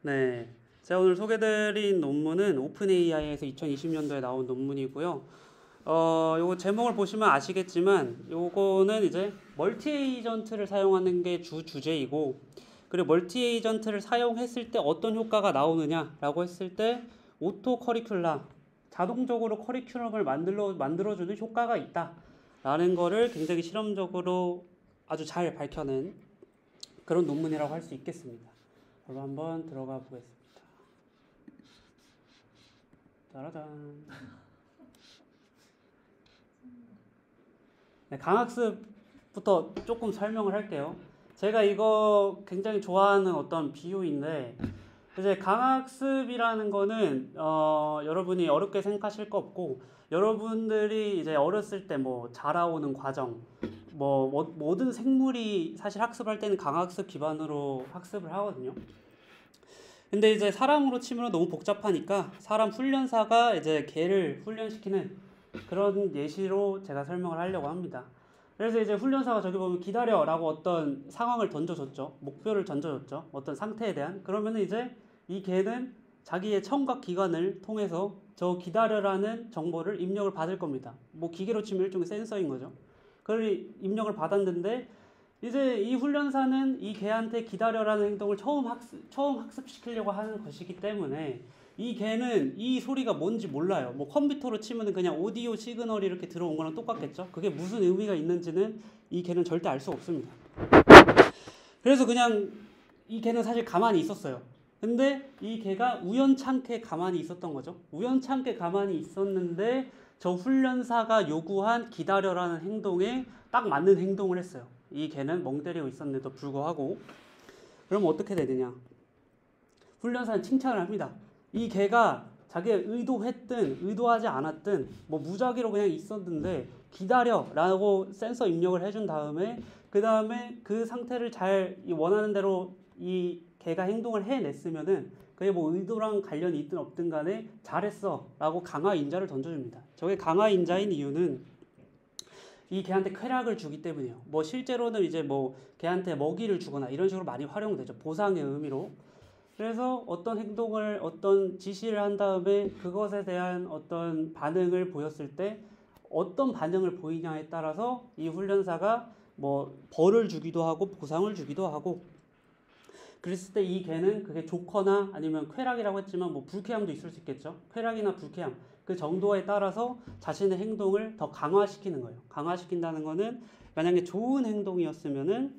네, 제가 오늘 소개드린 논문은 오픈AI에서 2020년도에 나온 논문이고요. 요거 제목을 보시면 아시겠지만 요거는 이제 멀티 에이전트를 사용하는 게 주제이고, 그리고 멀티 에이전트를 사용했을 때 어떤 효과가 나오느냐라고 했을 때 오토 커리큘라, 자동적으로 커리큘럼을 만들어주는 효과가 있다라는 거를 굉장히 실험적으로 아주 잘 밝혀낸 그런 논문이라고 할 수 있겠습니다. 바로 한번 들어가 보겠습니다. 짜라잔. 네, 강학습부터 조금 설명을 할게요. 제가 이거 굉장히 좋아하는 어떤 비유인데, 이제 강학습이라는 거는 여러분이 어렵게 생각하실 거 없고, 여러분들이 이제 어렸을 때 뭐 자라오는 과정, 모든 생물이 사실 학습할 때는 강학습 기반으로 학습을 하거든요. 근데 이제 사람으로 치면 너무 복잡하니까 사람 훈련사가 이제 개를 훈련시키는 그런 예시로 제가 설명을 하려고 합니다. 그래서 이제 훈련사가 저기 보면 기다려라고 어떤 상황을 던져줬죠. 목표를 던져줬죠. 어떤 상태에 대한. 그러면은 이제 이 개는 자기의 청각 기관을 통해서 저 기다려라는 정보를 입력을 받을 겁니다. 뭐 기계로 치면 일종의 센서인 거죠. 그걸 입력을 받았는데 이제 이 훈련사는 이 개한테 기다려라는 행동을 처음 학습시키려고 하는 것이기 때문에 이 개는 이 소리가 뭔지 몰라요. 뭐 컴퓨터로 치면 그냥 오디오 시그널이 이렇게 들어온 거랑 똑같겠죠. 그게 무슨 의미가 있는지는 이 개는 절대 알 수 없습니다. 그래서 그냥 이 개는 사실 가만히 있었어요. 근데 이 개가 우연찮게 가만히 있었던 거죠. 우연찮게 가만히 있었는데 저 훈련사가 요구한 기다려라는 행동에 딱 맞는 행동을 했어요. 이 개는 멍 때리고 있었는데도 불구하고. 그러면 어떻게 되느냐? 훈련사는 칭찬을 합니다. 이 개가 자기가 의도했든 의도하지 않았든 뭐 무작위로 그냥 있었는데 기다려라고 센서 입력을 해준 다음에 그 다음에 그 상태를 잘 원하는 대로 이 개가 행동을 해냈으면은 그게 뭐 의도랑 관련이 있든 없든 간에 잘했어 라고 강화 인자를 던져줍니다. 저게 강화 인자인 이유는 이 개한테 쾌락을 주기 때문이에요. 뭐 실제로는 이제 뭐 개한테 먹이를 주거나 이런 식으로 많이 활용되죠. 보상의 의미로. 그래서 어떤 행동을 어떤 지시를 한 다음에 그것에 대한 어떤 반응을 보였을 때 어떤 반응을 보이냐에 따라서 이 훈련사가 뭐 벌을 주기도 하고 보상을 주기도 하고, 그랬을 때 이 개는 그게 좋거나 아니면 쾌락이라고 했지만 뭐 불쾌함도 있을 수 있겠죠. 쾌락이나 불쾌함 그 정도에 따라서 자신의 행동을 더 강화시키는 거예요. 강화시킨다는 거는 만약에 좋은 행동이었으면은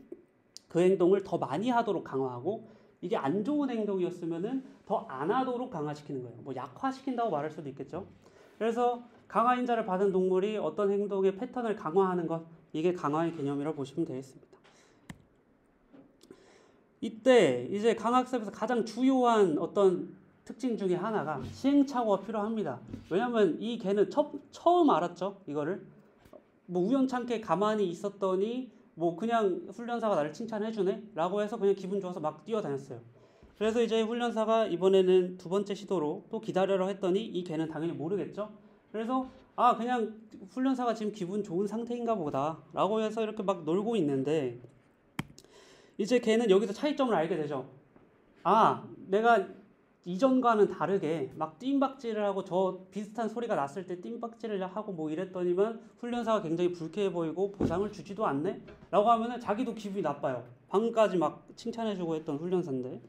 그 행동을 더 많이 하도록 강화하고, 이게 안 좋은 행동이었으면은 더 안 하도록 강화시키는 거예요. 뭐 약화시킨다고 말할 수도 있겠죠. 그래서 강화 인자를 받은 동물이 어떤 행동의 패턴을 강화하는 것, 이게 강화의 개념이라고 보시면 되겠습니다. 이때 이제 강학습에서 가장 주요한 어떤 특징 중에 하나가 시행착오가 필요합니다. 왜냐면 이 개는 처음 알았죠. 이거를 뭐 우연찮게 가만히 있었더니 뭐 그냥 훈련사가 나를 칭찬해주네 라고 해서 그냥 기분 좋아서 막 뛰어다녔어요. 그래서 이제 훈련사가 이번에는 두 번째 시도로 또 기다려라 했더니 이 개는 당연히 모르겠죠. 그래서 그냥 훈련사가 지금 기분 좋은 상태인가 보다 라고 해서 이렇게 막 놀고 있는데, 이제 걔는 여기서 차이점을 알게 되죠. 내가 이전과는 다르게 막 뜀박질을 하고 저 비슷한 소리가 났을 때 뜀박질을 하고 뭐 이랬더니만 훈련사가 굉장히 불쾌해 보이고 보상을 주지도 않네? 라고 하면은 자기도 기분이 나빠요. 방금까지 막 칭찬해주고 했던 훈련사인데.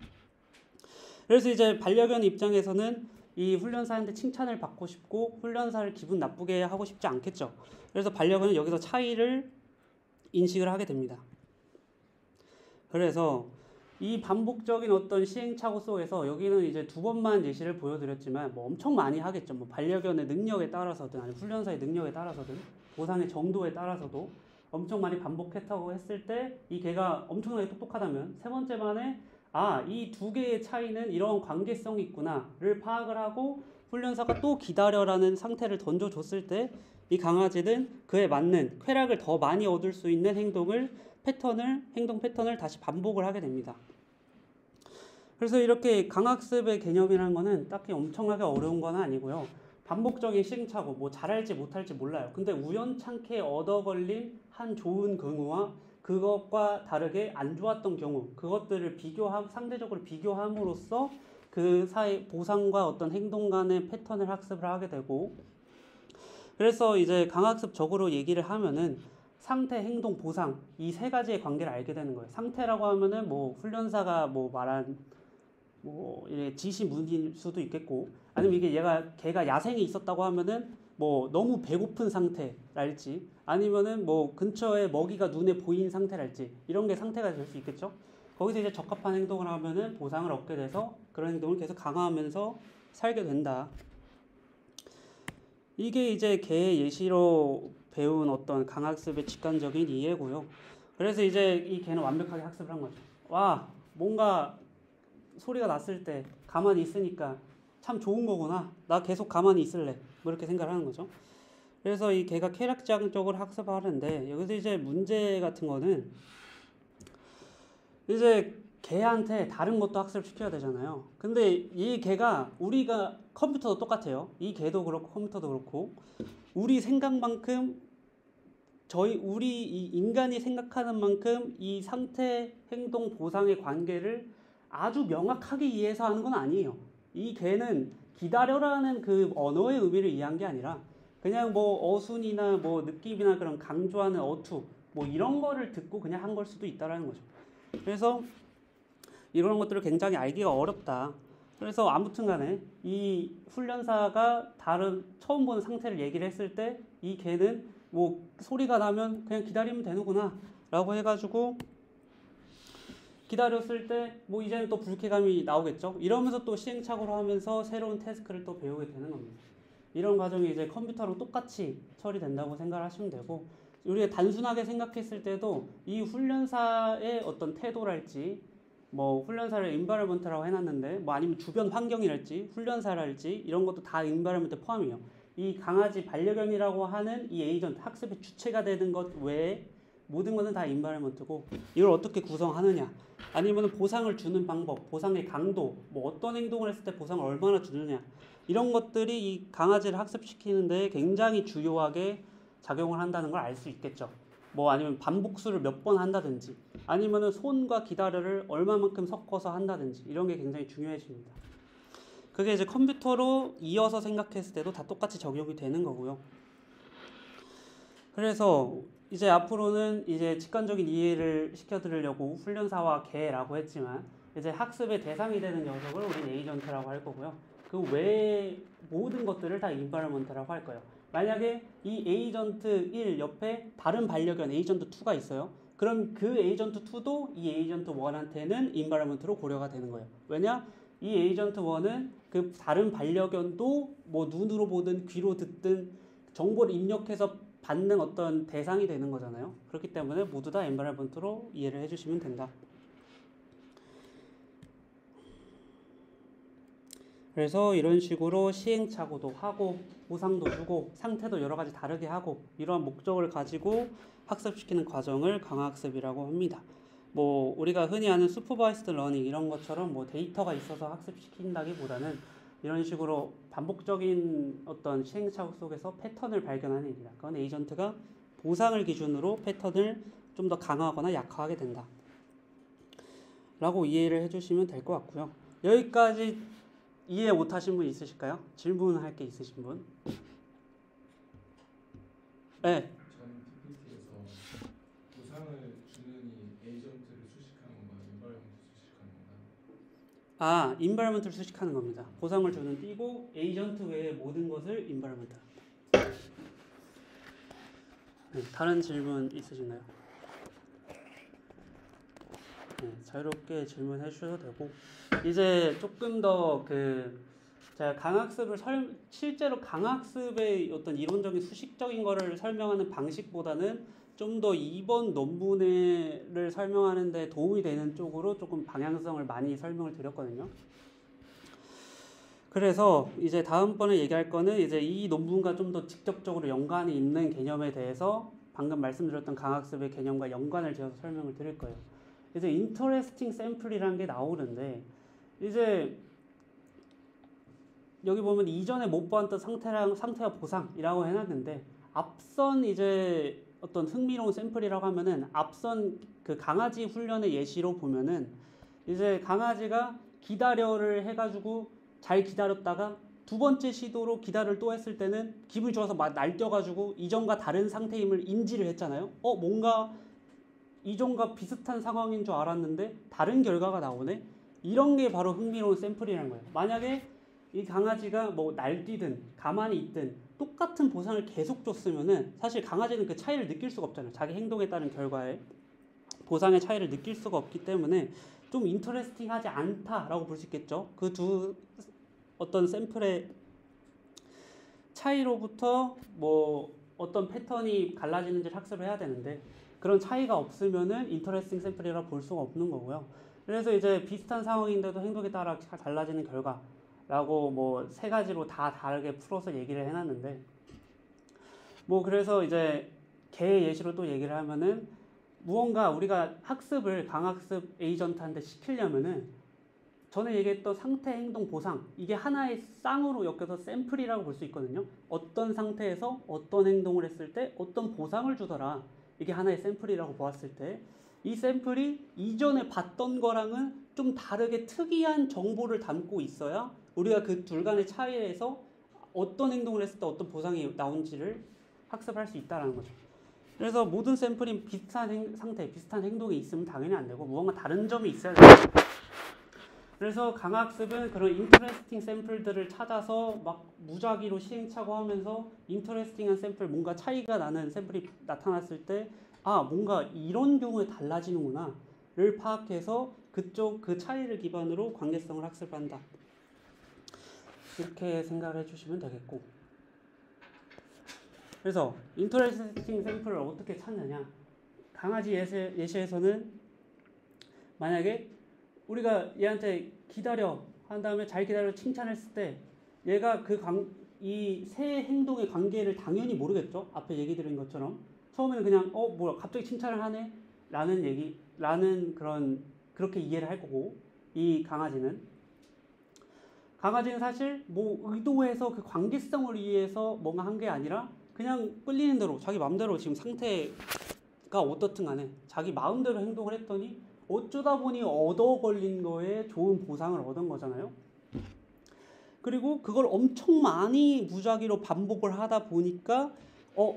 그래서 이제 반려견 입장에서는 이 훈련사한테 칭찬을 받고 싶고 훈련사를 기분 나쁘게 하고 싶지 않겠죠. 그래서 반려견은 여기서 차이를 인식을 하게 됩니다. 그래서 이 반복적인 어떤 시행착오 속에서 여기는 이제 두 번만 예시를 보여드렸지만 뭐 엄청 많이 하겠죠. 뭐 반려견의 능력에 따라서든 아니면 훈련사의 능력에 따라서든 보상의 정도에 따라서도 엄청 많이 반복했다고 했을 때 이 개가 엄청나게 똑똑하다면 세 번째 만에 이 두 개의 차이는 이런 관계성이 있구나를 파악을 하고 훈련사가 또 기다려라는 상태를 던져줬을 때 이 강아지는 그에 맞는 쾌락을 더 많이 얻을 수 있는 행동 패턴을 다시 반복을 하게 됩니다. 그래서 이렇게 강학습의 개념이라는 거는 딱히 엄청나게 어려운 건 아니고요. 반복적인 시행착오, 뭐 잘할지 못할지 몰라요. 근데 우연찮게 얻어 걸린 한 좋은 경우와 그것과 다르게 안 좋았던 경우 그것들을 상대적으로 비교함으로써 그 사이 보상과 어떤 행동 간의 패턴을 학습을 하게 되고, 그래서 이제 강학습적으로 얘기를 하면은 상태, 행동, 보상 이 세 가지의 관계를 알게 되는 거예요. 상태라고 하면은 뭐 훈련사가 뭐 말한 뭐 이게 지시문일 수도 있겠고, 아니면 이게 걔가 야생에 있었다고 하면은 뭐 너무 배고픈 상태랄지, 아니면은 뭐 근처에 먹이가 눈에 보인 상태랄지, 이런 게 상태가 될 수 있겠죠. 거기서 이제 적합한 행동을 하면은 보상을 얻게 돼서 그런 행동을 계속 강화하면서 살게 된다. 이게 이제 개 예시로 배운 어떤 강학습의 직관적인 이해고요. 그래서 이제 이 개는 완벽하게 학습을 한 거죠. 와, 뭔가 소리가 났을 때 가만히 있으니까 참 좋은 거구나. 나 계속 가만히 있을래. 뭐 이렇게 생각을 하는 거죠. 그래서 이 개가 쾌락적으로 학습을 하는데, 여기서 이제 문제 같은 거는 이제 개한테 다른 것도 학습을 시켜야 되잖아요. 근데 이 개가 우리가 컴퓨터도 똑같아요. 이 개도 그렇고 컴퓨터도 그렇고 우리 생각만큼 우리 이 인간이 생각하는 만큼 이 상태, 행동, 보상의 관계를 아주 명확하게 이해해서 하는 건 아니에요. 이 개는 기다려라는 그 언어의 의미를 이해한 게 아니라 그냥 뭐 어순이나 뭐 느낌이나 그런 강조하는 어투 뭐 이런 거를 듣고 그냥 한 걸 수도 있다라는 거죠. 그래서 이런 것들을 굉장히 알기가 어렵다. 그래서 아무튼 간에 이 훈련사가 처음 보는 상태를 얘기를 했을 때 이 개는 뭐 소리가 나면 그냥 기다리면 되는구나 라고 해가지고 기다렸을 때 뭐 이제는 또 불쾌감이 나오겠죠. 이러면서 또 시행착오를 하면서 새로운 태스크를 또 배우게 되는 겁니다. 이런 과정이 이제 컴퓨터랑 똑같이 처리된다고 생각하시면 되고, 우리가 단순하게 생각했을 때도 이 훈련사의 어떤 태도랄지, 뭐 훈련사를 인바이러먼트라고 해놨는데 뭐 아니면 주변 환경이랄지 훈련사랄지 이런 것도 다 인바이러먼트 포함이에요. 이 강아지 반려견이라고 하는 이 에이전트, 학습의 주체가 되는 것 외에 모든 것은 다 인바이러먼트고, 이걸 어떻게 구성하느냐, 아니면 보상을 주는 방법, 보상의 강도, 뭐 어떤 행동을 했을 때 보상을 얼마나 주느냐, 이런 것들이 이 강아지를 학습시키는 데 굉장히 중요하게 작용을 한다는 걸 알 수 있겠죠. 뭐 아니면 반복수를 몇 번 한다든지, 아니면은 손과 기다려를 얼마만큼 섞어서 한다든지, 이런 게 굉장히 중요해집니다. 그게 이제 컴퓨터로 이어서 생각했을 때도 다 똑같이 적용이 되는 거고요. 그래서 이제 앞으로는 이제 직관적인 이해를 시켜드리려고 훈련사와 개라고 했지만, 이제 학습의 대상이 되는 녀석을 우리는 에이전트라고 할 거고요. 그 외의 모든 것들을 다 인바이러먼트라고 할 거예요. 만약에 이 에이전트 1 옆에 다른 반려견 에이전트 2가 있어요. 그럼 그 에이전트 2도 이 에이전트 1한테는 인바이러먼트로 고려가 되는 거예요. 왜냐? 이 에이전트 1은 그 다른 반려견도 뭐 눈으로 보든 귀로 듣든 정보를 입력해서 받는 어떤 대상이 되는 거잖아요. 그렇기 때문에 모두 다 인바이러먼트로 이해를 해주시면 된다. 그래서 이런 식으로 시행착오도 하고 보상도 주고 상태도 여러 가지 다르게 하고 이러한 목적을 가지고 학습시키는 과정을 강화학습이라고 합니다. 뭐 우리가 흔히 아는 슈퍼바이스드 러닝 이런 것처럼 뭐 데이터가 있어서 학습시킨다기보다는 이런 식으로 반복적인 어떤 시행착오 속에서 패턴을 발견하는 일이다. 그건 에이전트가 보상을 기준으로 패턴을 좀 더 강화하거나 약화하게 된다. 라고 이해를 해주시면 될 것 같고요. 여기까지 이해 못하신 분 있으실까요? 질문할 게 있으신 분? 네. 전 PPT에서 보상을 주는 이 에이전트를 수식하는 건가요? 인바이러먼트 수식하는 건가요? 아, 인바이러먼트를 수식하는 겁니다. 보상을 주는 띄고 에이전트 외의 모든 것을 인바이러먼트. 네, 다른 질문 있으신가요? 네, 자유롭게 질문해 주셔도 되고, 이제 조금 더 제가 강학습을 실제로 강학습의 어떤 이론적인 수식적인 거를 설명하는 방식보다는 좀 더 이번 논문을 설명하는 데 도움이 되는 쪽으로 조금 방향성을 많이 설명을 드렸거든요. 그래서 이제 다음번에 얘기할 거는 이제 이 논문과 좀 더 직접적으로 연관이 있는 개념에 대해서 방금 말씀드렸던 강학습의 개념과 연관을 지어서 설명을 드릴 거예요. 이제 interesting sample이라는 게 나오는데, 이제 여기 보면 이전에 못 봤던 상태와 보상이라고 해놨는데, 앞선 이제 어떤 흥미로운 샘플이라고 하면은 앞선 그 강아지 훈련의 예시로 보면은 이제 강아지가 기다려를 해가지고 잘 기다렸다가 두 번째 시도로 기다를 또 했을 때는 기분이 좋아서 막 날뛰어가지고 이전과 다른 상태임을 인지를 했잖아요. 뭔가 이전과 비슷한 상황인 줄 알았는데 다른 결과가 나오네. 이런 게 바로 흥미로운 샘플이라는 거예요. 만약에 이 강아지가 뭐 날뛰든 가만히 있든 똑같은 보상을 계속 줬으면은 사실 강아지는 그 차이를 느낄 수가 없잖아요. 자기 행동에 따른 결과에 보상의 차이를 느낄 수가 없기 때문에 좀 인터레스팅하지 않다라고 볼 수 있겠죠. 그 두 어떤 샘플의 차이로부터 뭐 어떤 패턴이 갈라지는지를 학습을 해야 되는데 그런 차이가 없으면은 인터레스팅 샘플이라 볼 수가 없는 거고요. 그래서 이제 비슷한 상황인데도 행동에 따라 달라지는 결과라고 뭐 세 가지로 다 다르게 풀어서 얘기를 해놨는데 뭐 그래서 이제 개 예시로 또 얘기를 하면은 무언가 우리가 학습을 강학습 에이전트한테 시키려면은 전에 얘기했던 상태 행동 보상 이게 하나의 쌍으로 엮여서 샘플이라고 볼 수 있거든요. 어떤 상태에서 어떤 행동을 했을 때 어떤 보상을 주더라. 이게 하나의 샘플이라고 보았을 때 이 샘플이 이전에 봤던 거랑은 좀 다르게 특이한 정보를 담고 있어야 우리가 그 둘 간의 차이에서 어떤 행동을 했을 때 어떤 보상이 나온지를 학습할 수 있다는 거죠. 그래서 모든 샘플이 비슷한 상태, 비슷한 행동이 있으면 당연히 안 되고 무언가 다른 점이 있어야 돼요. 그래서 강학습은 그런 인터레스팅 샘플들을 찾아서 막 무작위로 시행착오 하면서 인터레스팅한 샘플, 뭔가 차이가 나는 샘플이 나타났을 때 뭔가 이런 경우에 달라지는구나 를 파악해서 그쪽 그 차이를 기반으로 관계성을 학습한다. 이렇게 생각을 해주시면 되겠고 그래서 인터레스팅 샘플을 어떻게 찾느냐 강아지 예시에서는 만약에 우리가 얘한테 기다려 한 다음에 잘 기다려 칭찬했을 때 얘가 이 새 행동의 관계를 당연히 모르겠죠. 앞에 얘기 드린 것처럼 처음에는 그냥 뭐야 갑자기 칭찬을 하네 라는 그렇게 이해를 할 거고 이 강아지는 사실 뭐 의도해서 그 관계성을 위해서 뭔가 한 게 아니라 그냥 끌리는 대로 자기 마음대로 지금 상태가 어떻든 간에 자기 마음대로 행동을 했더니 어쩌다 보니 얻어 걸린 거에 좋은 보상을 얻은 거잖아요. 그리고 그걸 엄청 많이 무작위로 반복을 하다 보니까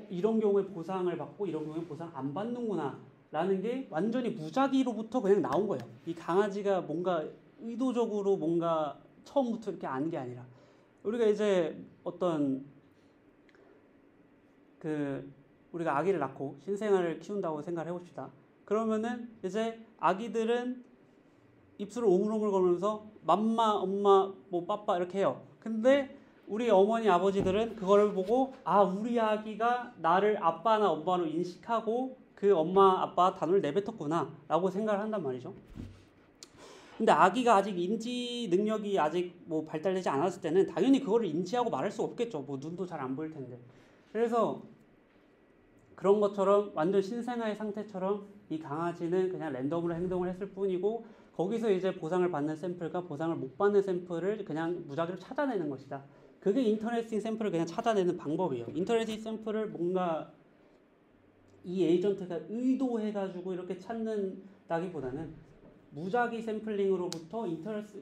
이런 경우에 보상을 받고 이런 경우에 보상 안 받는구나 라는 게 완전히 무작위로부터 그냥 나온 거예요. 이 강아지가 뭔가 의도적으로 뭔가 처음부터 이렇게 아는 게 아니라 우리가 이제 어떤 우리가 아기를 낳고 신생아를 키운다고 생각을 해봅시다. 그러면은 이제 아기들은 입술을 오물오물 거면서 맘마, 엄마, 뭐 빠빠 이렇게 해요. 근데 우리 어머니 아버지들은 그거를 보고 우리 아기가 나를 아빠나 엄마로 인식하고 그 엄마 아빠 단어를 내뱉었구나 라고 생각을 한단 말이죠. 근데 아기가 아직 인지 능력이 아직 뭐 발달되지 않았을 때는 당연히 그거를 인지하고 말할 수 없겠죠. 뭐 눈도 잘 안 보일 텐데. 그래서 그런 것처럼 완전 신생아의 상태처럼 이 강아지는 그냥 랜덤으로 행동을 했을 뿐이고 거기서 이제 보상을 받는 샘플과 보상을 못 받는 샘플을 그냥 무작위로 찾아내는 것이다. 그게 인터레스팅 샘플을 그냥 찾아내는 방법이에요. 인터레스팅 샘플을 뭔가 이 에이전트가 의도해가지고 이렇게 찾는다기보다는 무작위 샘플링으로부터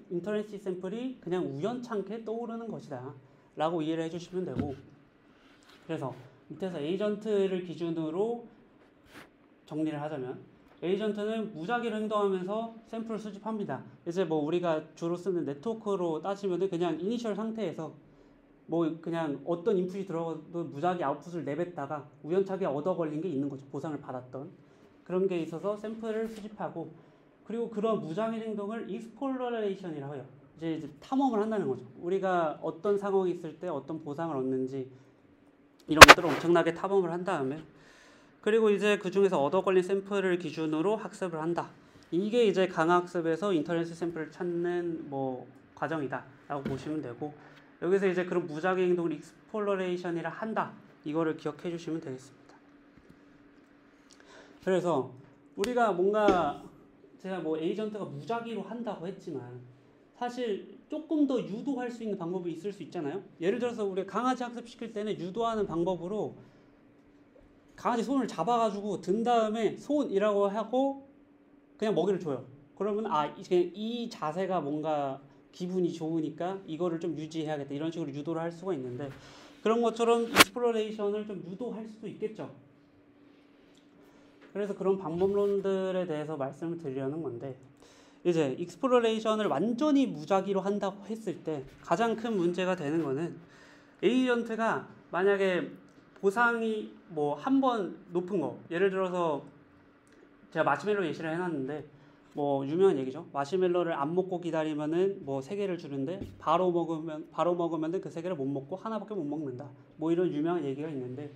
인터레스팅 샘플이 그냥 우연찮게 떠오르는 것이다 라고 이해를 해주시면 되고 그래서 밑에서 에이전트를 기준으로 정리를 하자면 에이전트는 무작위로 행동하면서 샘플을 수집합니다. 이제 뭐 우리가 주로 쓰는 네트워크로 따지면 그냥 이니셜 상태에서 뭐 그냥 어떤 인풋이 들어가도 무작위 아웃풋을 내뱉다가 우연찮게 얻어 걸린 게 있는 거죠. 보상을 받았던 그런 게 있어서 샘플을 수집하고 그리고 그런 무작위 행동을 익스플로레이션이라고 해요. 이제 탐험을 한다는 거죠. 우리가 어떤 상황이 있을 때 어떤 보상을 얻는지 이런 것들을 엄청나게 탐험을 한 다음에 그리고 이제 그 중에서 얻어 걸린 샘플을 기준으로 학습을 한다. 이게 이제 강학습에서 인터레스팅 샘플을 찾는 뭐 과정이다라고 보시면 되고 여기서 이제 그런 무작위 행동을 익스플로레이션이라 한다. 이거를 기억해 주시면 되겠습니다. 그래서 우리가 뭔가 제가 뭐 에이전트가 무작위로 한다고 했지만 사실 조금 더 유도할 수 있는 방법이 있을 수 있잖아요. 예를 들어서 우리 강아지 학습시킬 때는 유도하는 방법으로 강아지 손을 잡아가지고 든 다음에 손이라고 하고 그냥 먹이를 줘요. 그러면 이 자세가 뭔가 기분이 좋으니까 이거를 좀 유지해야겠다 이런 식으로 유도를 할 수가 있는데 그런 것처럼 익스플로레이션을 좀 유도할 수도 있겠죠. 그래서 그런 방법론들에 대해서 말씀을 드리려는 건데 이제 익스플로레이션을 완전히 무작위로 한다고 했을 때 가장 큰 문제가 되는 거는 에이전트가 만약에 보상이 뭐 한 번 높은 거 예를 들어서 제가 마시멜로 예시를 해놨는데 뭐 유명한 얘기죠. 마시멜로를 안 먹고 기다리면은 뭐 3개를 주는데 바로 먹으면은 그 3개를 못 먹고 하나밖에 못 먹는다. 뭐 이런 유명한 얘기가 있는데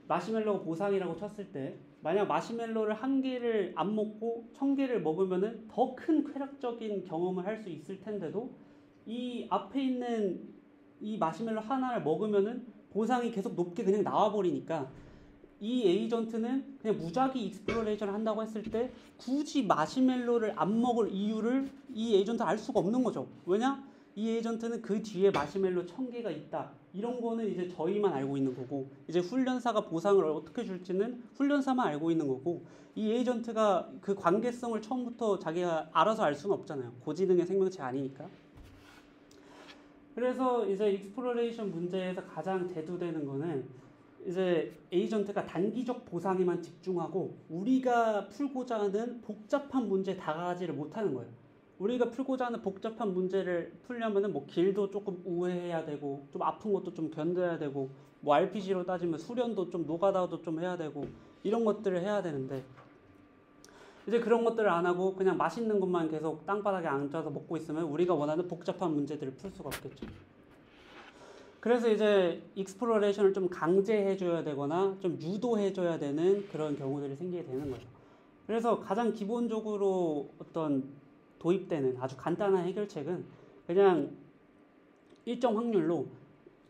마시멜로가 보상이라고 쳤을 때 만약 마시멜로를 1개를 안 먹고 1000개를 먹으면은 더 큰 쾌락적인 경험을 할 수 있을 텐데도 이 앞에 있는 이 마시멜로 하나를 먹으면은 보상이 계속 높게 그냥 나와버리니까 이 에이전트는 그냥 무작위 익스플로레이션을 한다고 했을 때 굳이 마시멜로를 안 먹을 이유를 이 에이전트 알 수가 없는 거죠. 왜냐? 이 에이전트는 그 뒤에 마시멜로 1000개가 있다. 이런 거는 이제 저희만 알고 있는 거고 이제 훈련사가 보상을 어떻게 줄지는 훈련사만 알고 있는 거고 이 에이전트가 그 관계성을 처음부터 자기가 알아서 알 수는 없잖아요. 고지능의 생명체 아니니까. 그래서 이제 익스플로레이션 문제에서 가장 대두되는 거는 이제 에이전트가 단기적 보상에만 집중하고 우리가 풀고자 하는 복잡한 문제에 다가가지를 못하는 거예요. 우리가 풀고자 하는 복잡한 문제를 풀려면은 뭐 길도 조금 우회해야 되고 좀 아픈 것도 좀 견뎌야 되고 뭐 RPG로 따지면 수련도 좀 노가다도 좀 해야 되고 이런 것들을 해야 되는데 이제 그런 것들을 안 하고 그냥 맛있는 것만 계속 땅바닥에 앉아서 먹고 있으면 우리가 원하는 복잡한 문제들을 풀 수가 없겠죠. 그래서 이제 익스플로레이션을 좀 강제해줘야 되거나 좀 유도해줘야 되는 그런 경우들이 생기게 되는 거죠. 그래서 가장 기본적으로 어떤 도입되는 아주 간단한 해결책은 그냥 일정 확률로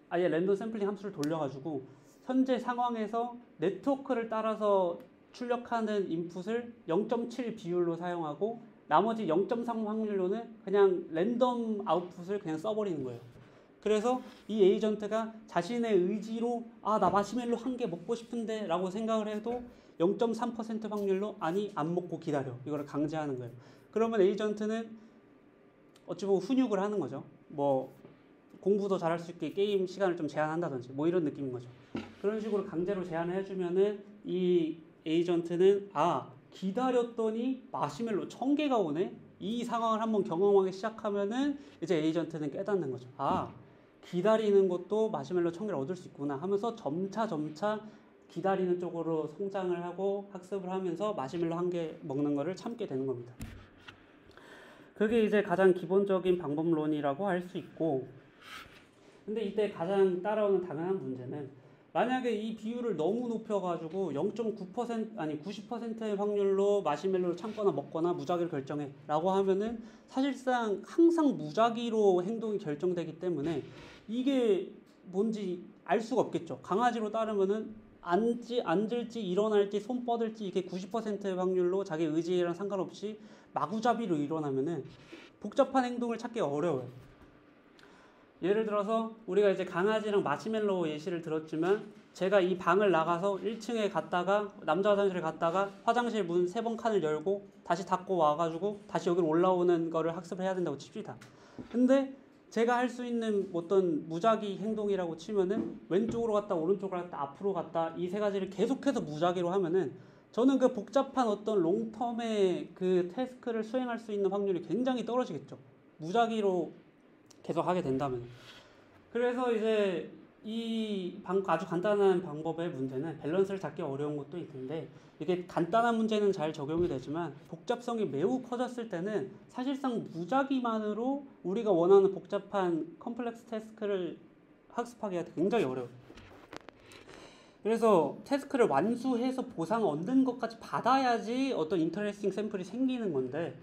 아예 랜덤 샘플링 함수를 돌려가지고 현재 상황에서 네트워크를 따라서 출력하는 인풋을 0.7 비율로 사용하고 나머지 0.3 확률로는 그냥 랜덤 아웃풋을 그냥 써버리는 거예요. 그래서 이 에이전트가 자신의 의지로 나 마시멜로 1개 먹고 싶은데 라고 생각을 해도 0.3% 확률로 아니 안 먹고 기다려 이거를 강제하는 거예요. 그러면 에이전트는 어찌 보면 훈육을 하는 거죠. 뭐 공부도 잘할 수 있게 게임 시간을 좀 제한한다든지 뭐 이런 느낌인 거죠. 그런 식으로 강제로 제한을 해주면은 이 에이전트는 기다렸더니 마시멜로 1000개가 오네. 이 상황을 한번 경험하기 시작하면은 이제 에이전트는 깨닫는 거죠. 기다리는 것도 마시멜로 1000개를 얻을 수 있구나 하면서 점차 기다리는 쪽으로 성장을 하고 학습을 하면서 마시멜로 1개 먹는 거를 참게 되는 겁니다. 그게 이제 가장 기본적인 방법론이라고 할 수 있고 근데 이때 가장 따라오는 당연한 문제는 만약에 이 비율을 너무 높여가지고 0.9% 아니 90%의 확률로 마시멜로를 참거나 먹거나 무작위로 결정해 라고 하면은 사실상 항상 무작위로 행동이 결정되기 때문에 이게 뭔지 알 수가 없겠죠. 강아지로 따르면은 앉을지 일어날지 손 뻗을지 이게 90%의 확률로 자기 의지랑 상관없이 마구잡이로 일어나면은 복잡한 행동을 찾기가 어려워요. 예를 들어서 우리가 이제 강아지랑 마시멜로 예시를 들었지만 제가 이 방을 나가서 1층에 갔다가 남자 화장실에 갔다가 화장실 문 3번 칸을 열고 다시 닫고 와가지고 다시 여기로 올라오는 거를 학습을 해야 된다고 칩시다. 근데 제가 할 수 있는 어떤 무작위 행동이라고 치면은 왼쪽으로 갔다 오른쪽으로 갔다 앞으로 갔다 이 3가지를 계속해서 무작위로 하면은 저는 그 복잡한 어떤 롱텀의 그 태스크를 수행할 수 있는 확률이 굉장히 떨어지겠죠. 무작위로 계속 하게 된다면. 그래서 이제 이 아주 간단한 방법의 문제는 밸런스를 잡기 어려운 것도 있는데 이게 간단한 문제는 잘 적용이 되지만 복잡성이 매우 커졌을 때는 사실상 무작위만으로 우리가 원하는 복잡한 컴플렉스 태스크를 학습하기가 굉장히 어려워요. 그래서 태스크를 완수해서 보상을 얻는 것까지 받아야지 어떤 인터레스팅 샘플이 생기는 건데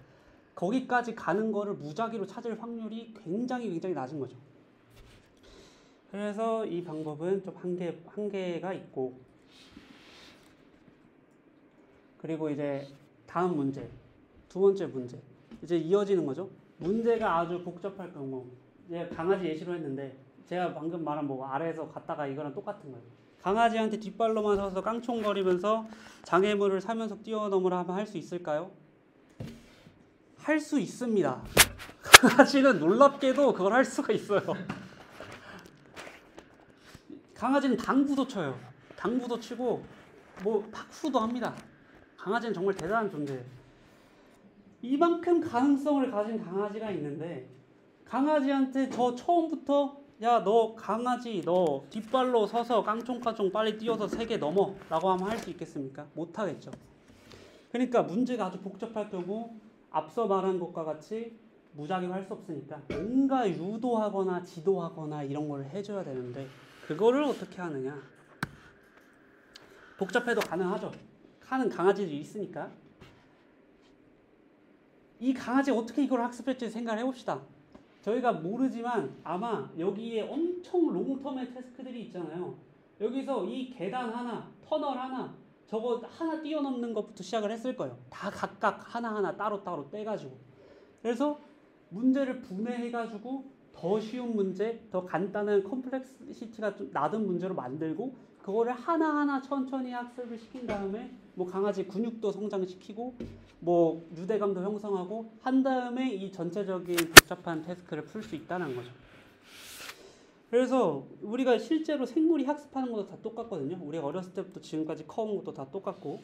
거기까지 가는 거를 무작위로 찾을 확률이 굉장히 낮은 거죠. 그래서 이 방법은 좀 한계가 있고 그리고 이제 다음 문제, 2번째 문제 이제 이어지는 거죠. 문제가 아주 복잡할 경우 제가 강아지 예시로 했는데 제가 방금 말한 뭐 아래에서 갔다가 이거랑 똑같은 거예요. 강아지한테 뒷발로만 서서 깡총거리면서 장애물을 사면서 뛰어넘으라 하면 할 수 있을까요? 할 수 있습니다. 강아지는 놀랍게도 그걸 할 수가 있어요. 강아지는 당구도 쳐요. 당구도 치고 뭐 탁구도 합니다. 강아지는 정말 대단한 존재예요. 이만큼 가능성을 가진 강아지가 있는데 강아지한테 저 처음부터 야 너 강아지 너 뒷발로 서서 깡총깡총 빨리 뛰어서 세계 넘어 라고 하면 할 수 있겠습니까? 못하겠죠. 그러니까 문제가 아주 복잡할 경우 앞서 말한 것과 같이 무작위할 수 없으니까 뭔가 유도하거나 지도하거나 이런 걸 해줘야 되는데 그거를 어떻게 하느냐. 복잡해도 가능하죠. 하는 강아지들이 있으니까. 이 강아지 어떻게 이걸 학습할지 생각을 해봅시다. 저희가 모르지만 아마 여기에 엄청 롱텀의 태스크들이 있잖아요. 여기서 이 계단 하나, 터널 하나, 저거 하나 뛰어넘는 것부터 시작을 했을 거예요. 다 각각 하나하나 따로따로 떼가지고. 그래서 문제를 분해해가지고 더 쉬운 문제, 더 간단한 컴플렉시티가 좀 낮은 문제로 만들고 그거를 하나하나 천천히 학습을 시킨 다음에 뭐 강아지 근육도 성장시키고 뭐 유대감도 형성하고 한 다음에 이 전체적인 복잡한 태스크를 풀 수 있다는 거죠. 그래서 우리가 실제로 생물이 학습하는 것도 다 똑같거든요. 우리가 어렸을 때부터 지금까지 커온 것도 다 똑같고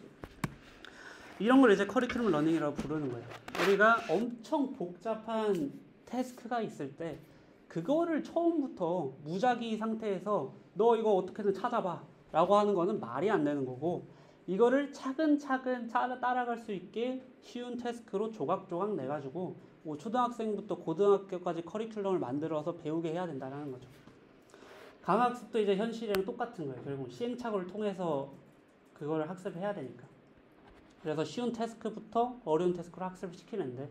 이런 걸 이제 커리큘럼 러닝이라고 부르는 거예요. 우리가 엄청 복잡한 태스크가 있을 때 그거를 처음부터 무작위 상태에서 너 이거 어떻게든 찾아봐 라고 하는 거는 말이 안 되는 거고 이거를 차근차근 따라갈 수 있게 쉬운 태스크로 조각조각 내가지고 뭐 초등학생부터 고등학교까지 커리큘럼을 만들어서 배우게 해야 된다는 거죠. 강학습도 이제 현실이랑 똑같은 거예요. 결국 시행착오를 통해서 그거를 학습해야 되니까. 그래서 쉬운 태스크부터 어려운 태스크로 학습을 시키는데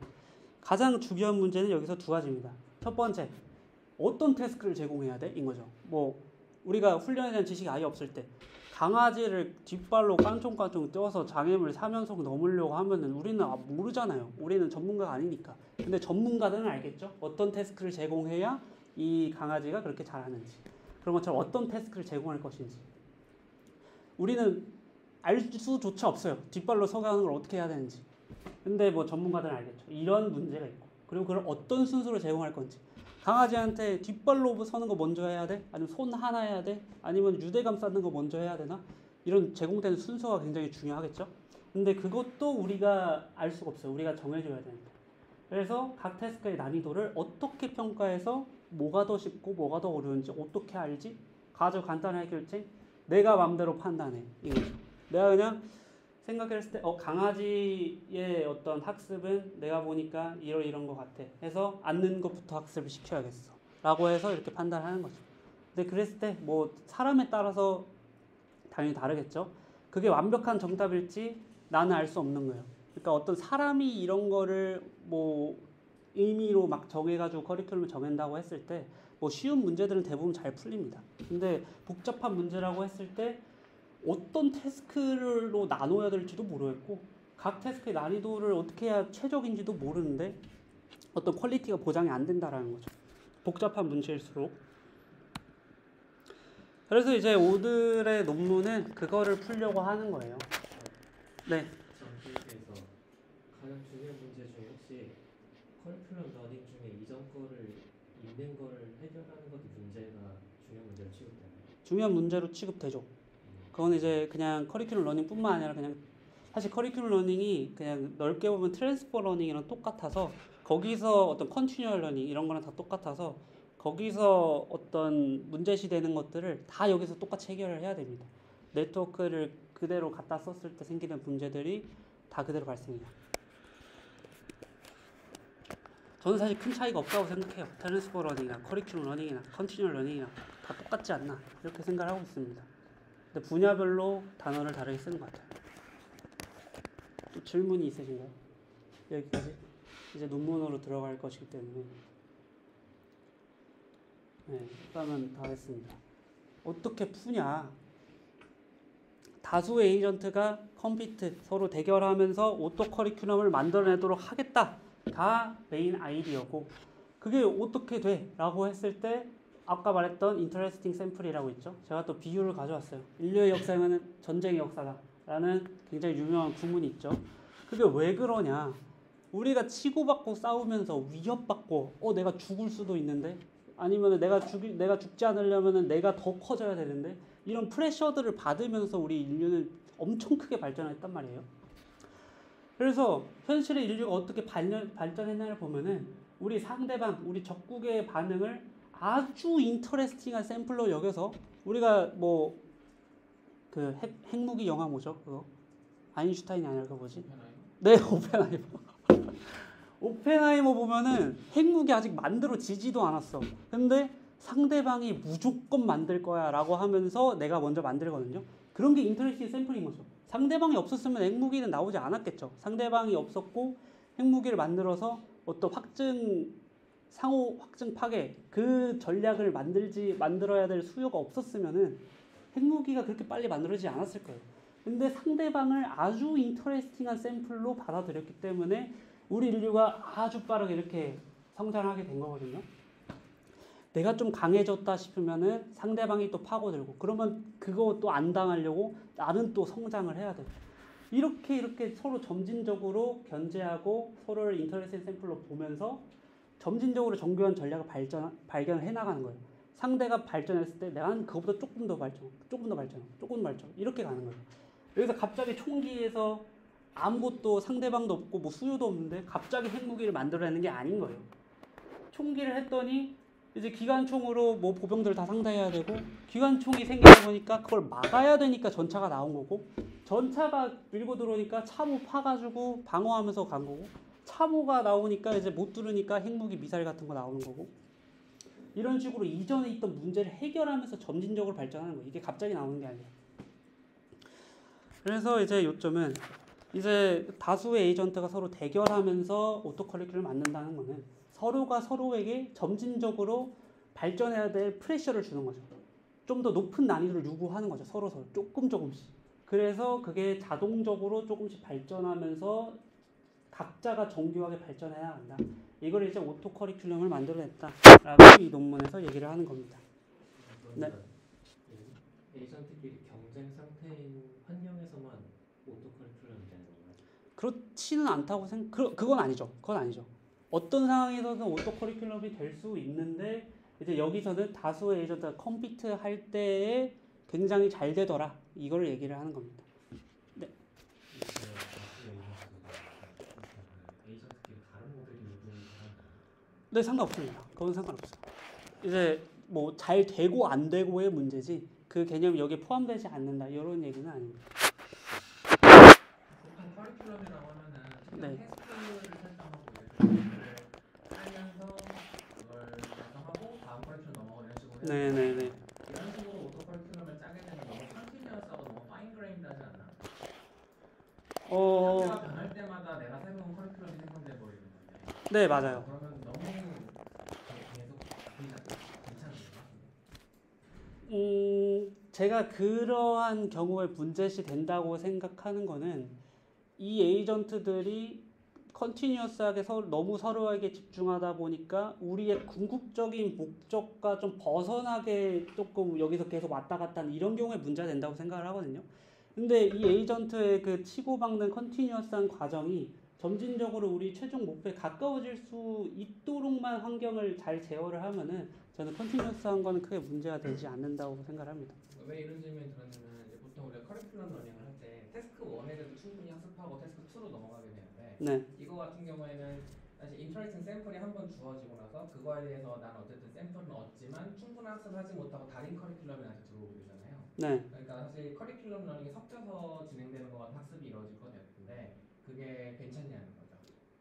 가장 중요한 문제는 여기서 두 가지입니다. 첫 번째, 어떤 태스크를 제공해야 돼? 인 거죠. 뭐 우리가 훈련에 대한 지식이 아예 없을 때 강아지를 뒷발로 깡총깡총 뛰어서 장애물 3연속 넘으려고 하면은 우리는 모르잖아요. 우리는 전문가가 아니니까. 근데 전문가들은 알겠죠. 어떤 태스크를 제공해야 이 강아지가 그렇게 잘하는지. 그런 것처럼 어떤 태스크를 제공할 것인지. 우리는 알 수조차 없어요. 뒷발로 서게 하는 걸 어떻게 해야 되는지. 근데 뭐 전문가들은 알겠죠. 이런 문제가 있고. 그리고 그걸 어떤 순서로 제공할 건지. 강아지한테 뒷발로 서는 거 먼저 해야 돼? 아니면 손 하나 해야 돼? 아니면 유대감 쌓는 거 먼저 해야 되나? 이런 제공되는 순서가 굉장히 중요하겠죠? 근데 그것도 우리가 알 수가 없어요. 우리가 정해줘야 되는데. 그래서 각 태스크의 난이도를 어떻게 평가해서 뭐가 더 쉽고 뭐가 더 어려운지 어떻게 알지? 아주 간단한 해결책. 내가 맘대로 판단해. 이거죠. 내가 그냥 생각했을 때 강아지의 어떤 학습은 내가 보니까 이런 거 같아 해서 앉는 것부터 학습을 시켜야겠어 라고 해서 이렇게 판단하는 거죠. 근데 그랬을 때 뭐 사람에 따라서 당연히 다르겠죠. 그게 완벽한 정답일지 나는 알 수 없는 거예요. 그러니까 어떤 사람이 이런 거를 뭐 의미로 막 정해가지고 커리큘럼을 정한다고 했을 때 뭐 쉬운 문제들은 대부분 잘 풀립니다. 근데 복잡한 문제라고 했을 때 어떤 태스크로 나눠야 될지도 모르겠고 각 태스크의 난이도를 어떻게 해야 최적인지도 모르는데 어떤 퀄리티가 보장이 안 된다라는 거죠. 복잡한 문제일수록. 그래서 이제 오늘의 논문은 그거를 풀려고 하는 거예요. 네. 정규에서 가장 중요한 문제 중에 혹시 커리큘럼 러닝 중에 이전 거를 있는 거를 해결하는 것도 문제가 중요한 문제로 취급되나요? 중요한 문제로 취급되죠. 그건 이제 그냥 커리큘럼 러닝뿐만 아니라 그냥 사실 커리큘럼 러닝이 그냥 넓게 보면 트랜스퍼 러닝이랑 똑같아서 거기서 어떤 컨티뉴얼 러닝 이런 거랑 다 똑같아서 거기서 어떤 문제시 되는 것들을 다 여기서 똑같이 해결을 해야 됩니다. 네트워크를 그대로 갖다 썼을 때 생기는 문제들이 다 그대로 발생해요. 저는 사실 큰 차이가 없다고 생각해요. 트랜스퍼 러닝이나 커리큘럼 러닝이나 컨티뉴얼 러닝이나 다 똑같지 않나 이렇게 생각을 하고 있습니다. 근데 분야별로 단어를 다르게 쓰는 것 같아요. 또 질문이 있으신가요? 여기까지? 이제 논문으로 들어갈 것이기 때문에 네, 그러면 다 했습니다. 어떻게 푸냐? 다수의 에이전트가 컴피트 서로 대결하면서 오토 커리큘럼을 만들어내도록 하겠다가 메인 아이디어고 그게 어떻게 돼? 라고 했을 때 아까 말했던 인터레스팅 샘플이라고 있죠. 제가 또 비유를 가져왔어요. 인류의 역사에는 전쟁의 역사다라는 굉장히 유명한 구문이 있죠. 그게 왜 그러냐? 우리가 치고받고 싸우면서 위협받고 내가 죽을 수도 있는데 아니면 내가 죽지 않으려면 내가 더 커져야 되는데 이런 프레셔들을 받으면서 우리 인류는 엄청 크게 발전했단 말이에요. 그래서 현실의 인류가 어떻게 발전했냐를 보면은 우리 상대방, 우리 적국의 반응을 아주 인터레스팅한 샘플로 여겨서 우리가 뭐 그 핵무기 영화 뭐죠? 그거 아인슈타인이 아니라 그거 뭐지? 네, 오펜하이머. 오펜하이머 보면은 핵무기 아직 만들어지지도 않았어. 근데 상대방이 무조건 만들 거야 라고 하면서 내가 먼저 만들거든요. 그런 게 인터레스팅 샘플인 거죠. 상대방이 없었으면 핵무기는 나오지 않았겠죠. 상대방이 없었고 핵무기를 만들어서 어떤 상호 확증 파괴 그 전략을 만들어야 될 수요가 없었으면은 핵무기가 그렇게 빨리 만들어지지 않았을 거예요. 근데 상대방을 아주 인터레스팅한 샘플로 받아들였기 때문에 우리 인류가 아주 빠르게 이렇게 성장하게 된 거거든요. 내가 좀 강해졌다 싶으면은 상대방이 또 파고들고 그러면 그거 또 안 당하려고 나는 또 성장을 해야 돼. 이렇게 서로 점진적으로 견제하고 서로를 인터레스팅 샘플로 보면서 점진적으로 정교한 전략을 발견을 해나가는 거예요. 상대가 발전했을 때 나는 그거보다 조금 더 발전 이렇게 가는 거예요. 여기서 갑자기 총기에서 아무것도 상대방도 없고 뭐 수요도 없는데 갑자기 핵무기를 만들어내는 게 아닌 거예요. 총기를 했더니 이제 기관총으로 뭐 보병들 다 상대해야 되고 기관총이 생기다 보니까 그걸 막아야 되니까 전차가 나온 거고 전차가 밀고 들어오니까 참호 파가지고 방어하면서 간 거고 참호가 나오니까 이제 못 뚫으니까 핵무기 미사일 같은 거 나오는 거고 이런 식으로 이전에 있던 문제를 해결하면서 점진적으로 발전하는 거예요. 이게 갑자기 나오는 게 아니에요. 그래서 이제 요점은 이제 다수의 에이전트가 서로 대결하면서 오토커리큘럼을 만든다는 거는 서로가 서로에게 점진적으로 발전해야 될 프레셔를 주는 거죠. 좀 더 높은 난이도를 요구하는 거죠. 서로 조금씩. 그래서 그게 자동적으로 조금씩 발전하면서 각자가 정교하게 발전해야 한다. 이걸 이제 오토 커리큘럼을 만들어냈다라고 이 논문에서 얘기를 하는 겁니다. 네. 에이전트끼리 경쟁 상태인 환경에서만 오토 커리큘럼이 되는 건가요? 그렇지는 않다고 그건 아니죠. 어떤 상황에서는 오토 커리큘럼이 될 수 있는데 이제 여기서는 다수의 에이전트가 컴피트 할 때에 굉장히 잘 되더라. 이걸 얘기를 하는 겁니다. 네. 에이전트끼리 다른 모델이 요구하는 네, 상관없습니다. 그건 상관없어요. 이제 뭐 잘 되고 안 되고의 문제지 그 개념이 여기에 포함되지 않는다 이런 얘기는 아닙니다. 보통 커리큘럼이라고 하면은 네. 테스트를 설정하고 이제 하면서 그걸 작성하고 다음 커리큘럼 넘어가고 이런 식으로 해요. 네네네. 이런 식으로 오토 커리큘럼을 짜게 되면 너무 컨티뉴어스하고 너무 파인 그레인드하지 않나? 상태가 변할 때마다 내가 새로운 커리큘럼이 생성돼 버리는 건데. 네, 맞아요. 그러면 너무 계속 괜찮은 것 같은데. 제가 그러한 경우에 문제시 된다고 생각하는 거는 이 에이전트들이 컨티뉴어스하게 너무 서로에게 집중하다 보니까 우리의 궁극적인 목적과 좀 벗어나게 조금 여기서 계속 왔다 갔다 하는 이런 경우에 문제가 된다고 생각을 하거든요. 근데 이 에이전트의 그 치고박는 컨티뉴어스한 과정이 점진적으로 우리 최종 목표에 가까워질 수 있도록만 환경을 잘 제어를 하면은 저는 컨티뉴어스한 거는 크게 문제가 되지 않는다고 생각을 합니다. 왜 이런 질문이 들었냐면 이제 보통 우리가 커리큘럼 러닝을 할 때 태스크 1에서도 충분히 학습하고 태스크 2로 넘어가게 되는데 네. 이거 같은 경우에는 사실 인터레스팅 샘플이 한번 주어지고 나서 그거에 대해서 난 어쨌든 샘플은 얻지만 충분한 학습을 하지 못하고 다른 커리큘럼이 나한테 들어오게 되잖아요. 네. 그러니까 사실 커리큘럼 러닝이 섞여서 진행되는 것 같은 학습이 이루어질 것 같은데 그게 괜찮냐는 거죠.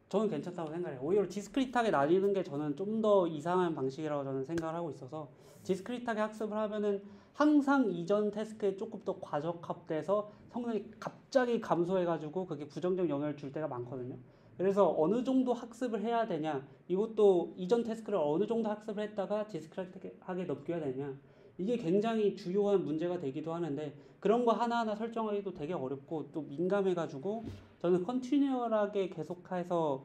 저는 괜찮다고 생각해요. 오히려 디스크리트하게 나뉘는 게 저는 좀 더 이상한 방식이라고 저는 생각을 하고 있어서 디스크리트하게 학습을 하면은 항상 이전 태스크에 조금 더 과적합돼서 성능이 갑자기 감소해가지고 그게 부정적 영향을 줄 때가 많거든요. 그래서 어느 정도 학습을 해야 되냐, 이것도 이전 태스크를 어느 정도 학습을 했다가 디스크리트하게 넘겨야 되냐, 이게 굉장히 주요한 문제가 되기도 하는데 그런 거 하나하나 설정하기도 되게 어렵고 또 민감해가지고 저는 컨티뉴얼하게 계속해서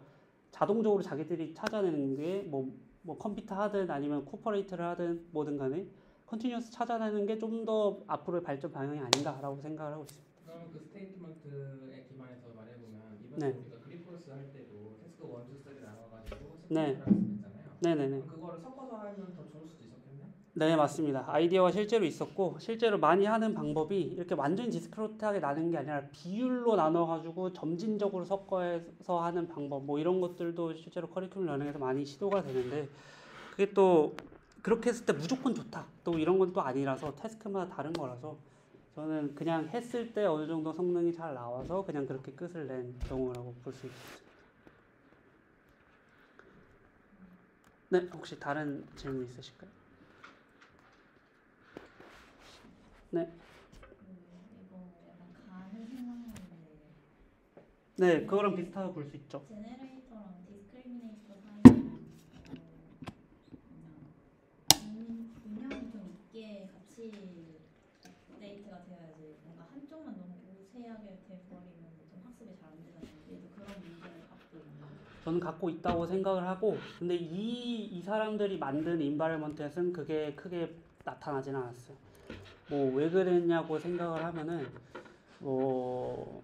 자동적으로 자기들이 찾아내는 게 뭐 뭐 컴퓨터 하든 아니면 코퍼레이트를 하든 뭐든 간에 컨티뉴어스 찾아내는 게 좀 더 앞으로의 발전 방향이 아닌가라고 생각을 하고 있습니다. 그러면 그 스테이트먼트에 기반해서 말해보면 이번에 네. 우리가 그리포스 할 때도 태스크 1, 2, 3 나눠가지고 네. 세컨드를 했잖아요. 네네네. 그럼 그거를 섞어서 하면 더 좋을 수도 있었겠네요. 네, 맞습니다. 아이디어가 실제로 있었고 실제로 많이 하는 방법이 이렇게 완전히 디스크리트하게 나누는 게 아니라 비율로 나눠가지고 점진적으로 섞어서 하는 방법 뭐 이런 것들도 실제로 커리큘럼 러닝에서 많이 시도가 되는데 그게 또 그렇게 했을 때 무조건 좋다 또 이런 건 또 아니라서 태스크마다 다른 거라서 저는 그냥 했을 때 어느 정도 성능이 잘 나와서 그냥 그렇게 끝을 낸 경우라고 볼 수 있습니다. 네, 혹시 다른 질문 있으실까요? 네. 이거 약간 가는 생각나는데 네, 그거랑 비슷하다고 볼 수 있죠. 제네레이터랑 디스크리미네이터 사이에 균형이 좀 있게 같이 데이트가 되어야지 뭔가 한쪽만 너무 우세하게 돼버리면 좀 학습이 잘 안 되잖아요. 얘도 그런 문제를 갖고 있나요? 저는 갖고 있다고 생각을 하고 근데 이 사람들이 만든 인바이러먼트에서는 그게 크게 나타나진 않았어요. 뭐 왜 그랬냐고 생각을 하면은 뭐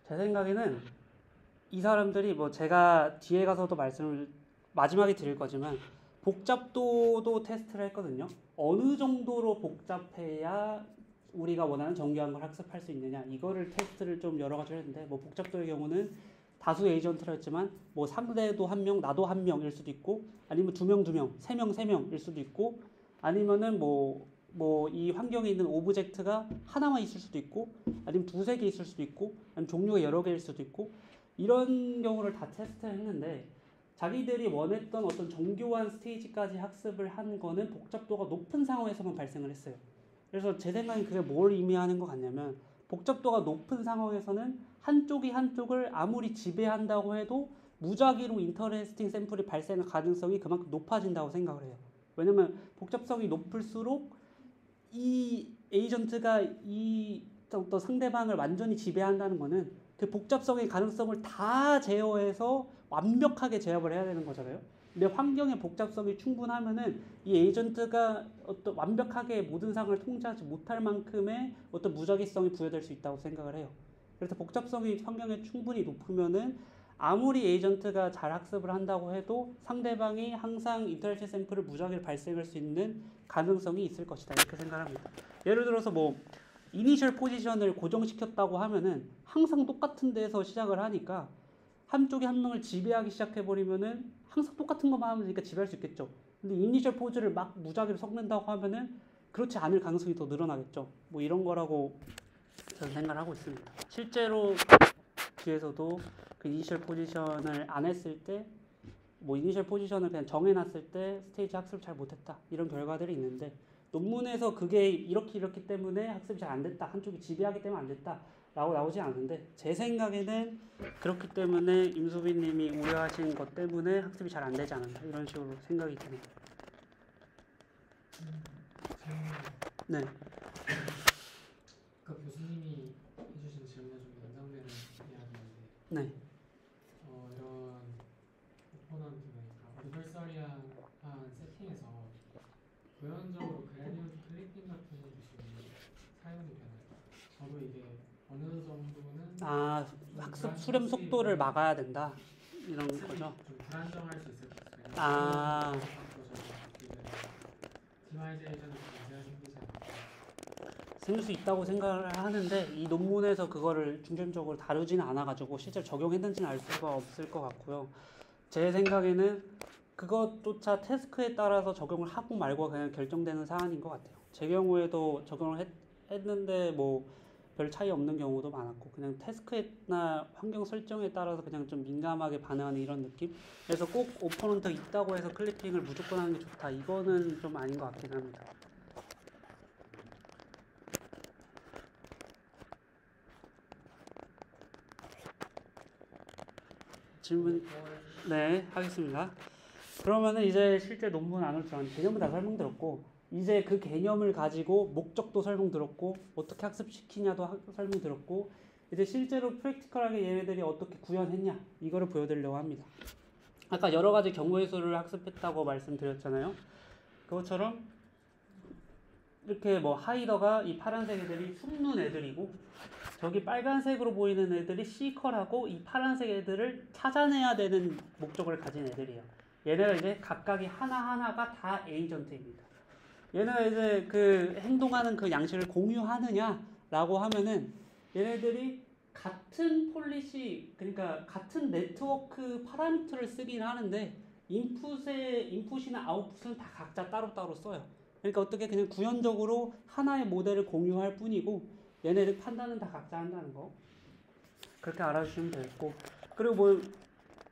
제 생각에는 이 사람들이 뭐 제가 뒤에 가서도 말씀을 마지막에 드릴 거지만 복잡도도 테스트를 했거든요. 어느 정도로 복잡해야 우리가 원하는 정교한 걸 학습할 수 있느냐 이거를 테스트를 좀 여러 가지 했는데 뭐 복잡도의 경우는 다수 에이전트를 했지만 뭐 상대도 한 명 나도 한 명일 수도 있고 아니면 두 명, 세 명일 수도 있고 아니면은 뭐 이 환경에 있는 오브젝트가 하나만 있을 수도 있고 아니면 두세 개 있을 수도 있고 아니면 종류가 여러 개일 수도 있고 이런 경우를 다 테스트했는데 자기들이 원했던 어떤 정교한 스테이지까지 학습을 한 거는 복잡도가 높은 상황에서만 발생을 했어요. 그래서 제 생각엔 그게 뭘 의미하는 것 같냐면 복잡도가 높은 상황에서는 한쪽이 한쪽을 아무리 지배한다고 해도 무작위로 인터레스팅 샘플이 발생할 가능성이 그만큼 높아진다고 생각을 해요. 왜냐면 복잡성이 높을수록 이 에이전트가 이 어떤 상대방을 완전히 지배한다는 거는 그 복잡성의 가능성을 다 제어해서 완벽하게 제압을 해야 되는 거잖아요. 근데 환경의 복잡성이 충분하면은 이 에이전트가 어떤 완벽하게 모든 상황을 통제하지 못할 만큼의 어떤 무작위성이 부여될 수 있다고 생각을 해요. 그래서 복잡성이 환경에 충분히 높으면은 아무리 에이전트가 잘 학습을 한다고 해도 상대방이 항상 인터랙션 샘플을 무작위로 발생할 수 있는 가능성이 있을 것이다 이렇게 생각합니다. 예를 들어서 뭐 이니셜 포지션을 고정시켰다고 하면은 항상 똑같은 데서 시작을 하니까 한쪽이 한 명을 지배하기 시작해버리면은 항상 똑같은 것만 하면 되니까 지배할 수 있겠죠. 근데 이니셜 포즈를 막 무작위로 섞는다고 하면은 그렇지 않을 가능성이 더 늘어나겠죠. 뭐 이런 거라고 저는 생각을 하고 있습니다. 실제로 뒤에서도 그 이니셜 포지션을 안 했을 때 뭐 이니셜 포지션을 그냥 정해놨을 때 스테이지 학습을 잘 못했다 이런 결과들이 있는데 논문에서 그게 이렇기 때문에 학습이 잘 안 됐다 한쪽이 지배하기 때문에 안 됐다 라고 나오지 않는데 제 생각에는 그렇기 때문에 임수빈님이 우려하신 것 때문에 학습이 잘 안 되지 않았나 이런 식으로 생각이 드네요. 네. 아까 교수님이 해주신 질문에 좀 연장되는 이야기인데 네. 이런 오퍼넌트가 어드버서리한 세팅에서 도연적으로 그래디언트 클리핑 같은 기술이 사용이 되나요? 저도 이게 어느 정도는 학습 수렴 속도를 막아야 된다 이런 거죠. 좀 불안정할 수 있을 것 같아요. 디마이제이션이 문제가 생기지 않을까. 생길 수 있다고 생각을 하는데 이 논문에서 그거를 중점적으로 다루지는 않아가지고 실제로 적용했는지는 알 수가 없을 것 같고요. 제 생각에는 그것조차 태스크에 따라서 적용을 하고 말고 그냥 결정되는 사안인 것 같아요. 제 경우에도 적용을 했는데 뭐 별 차이 없는 경우도 많았고 그냥 태스크나 환경 설정에 따라서 그냥 좀 민감하게 반응하는 이런 느낌. 그래서 꼭 오퍼넌트가 있다고 해서 클리핑을 무조건 하는 게 좋다. 이거는 좀 아닌 것 같긴 합니다. 질문 네 하겠습니다. 그러면은 이제 실제 논문 안으로 들어가는 개념은 다 설명드렸고 이제 그 개념을 가지고 목적도 설명 들었고 어떻게 학습시키냐도 설명 들었고 이제 실제로 프랙티컬하게 얘네들이 어떻게 구현했냐 이거를 보여드리려고 합니다. 아까 여러 가지 경우 해소를 학습했다고 말씀드렸잖아요. 그것처럼 이렇게 뭐 하이더가 이 파란색 애들이 숨는 애들이고 저기 빨간색으로 보이는 애들이 시컬하고 이 파란색 애들을 찾아내야 되는 목적을 가진 애들이에요. 얘네가 이제 각각이 하나하나가 다 에이전트입니다. 얘네가 이제 그 행동하는 그 양식을 공유하느냐라고 하면은 얘네들이 같은 폴리시, 그러니까 같은 네트워크 파라미터를 쓰긴 하는데 인풋이나 아웃풋은 다 각자 따로따로 써요. 그러니까 어떻게 그냥 구현적으로 하나의 모델을 공유할 뿐이고 얘네들 판단은 다 각자 한다는 거. 그렇게 알아주시면 되겠고 그리고 뭐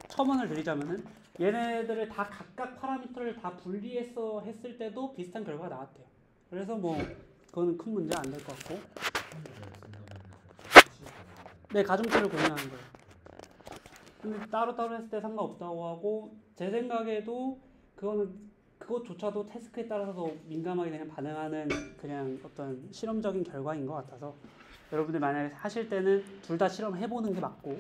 첨언을 드리자면은 얘네들을 다 각각 파라미터를 다 분리해서 했을 때도 비슷한 결과가 나왔대요. 그래서 뭐 그거는 큰 문제 안 될 것 같고. 네, 가중치를 고민하는 거예요. 근데 따로따로 했을 때 상관없다고 하고 제 생각에도 그것조차도 태스크에 따라서 민감하게 그냥 반응하는 그냥 어떤 실험적인 결과인 것 같아서 여러분들 만약에 하실 때는 둘 다 실험해보는 게 맞고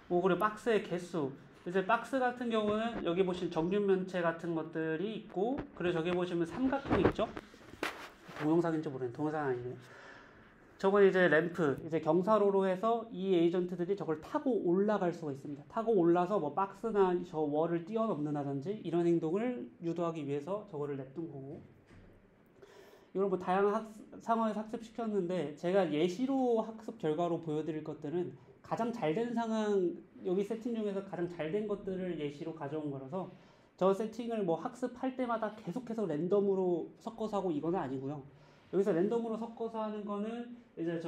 뭐 그리고 박스의 개수 이제 박스 같은 경우는 여기 보시면 정균면체 같은 것들이 있고 그리고 저기 보시면 삼각형 있죠? 동영상인지 모르겠네. 동영상 아니네. 저건 이제 램프, 이제 경사로로 해서 이 에이전트들이 저걸 타고 올라갈 수가 있습니다. 타고 올라서 뭐 박스나 저 월을 뛰어넘는다든지 이런 행동을 유도하기 위해서 저거를 냅둔 거고. 이걸 뭐 다양한 상황에서 학습시켰는데 제가 예시로 학습 결과로 보여드릴 것들은 가장 잘된 상황, 여기 세팅 중에서 가장 잘된 것들을 예시로 가져온 거라서 저 세팅을 뭐 학습할 때마다 계속해서 랜덤으로 섞어서 하고 이건 아니고요. 여기서 랜덤으로 섞어서 하는 거는 이제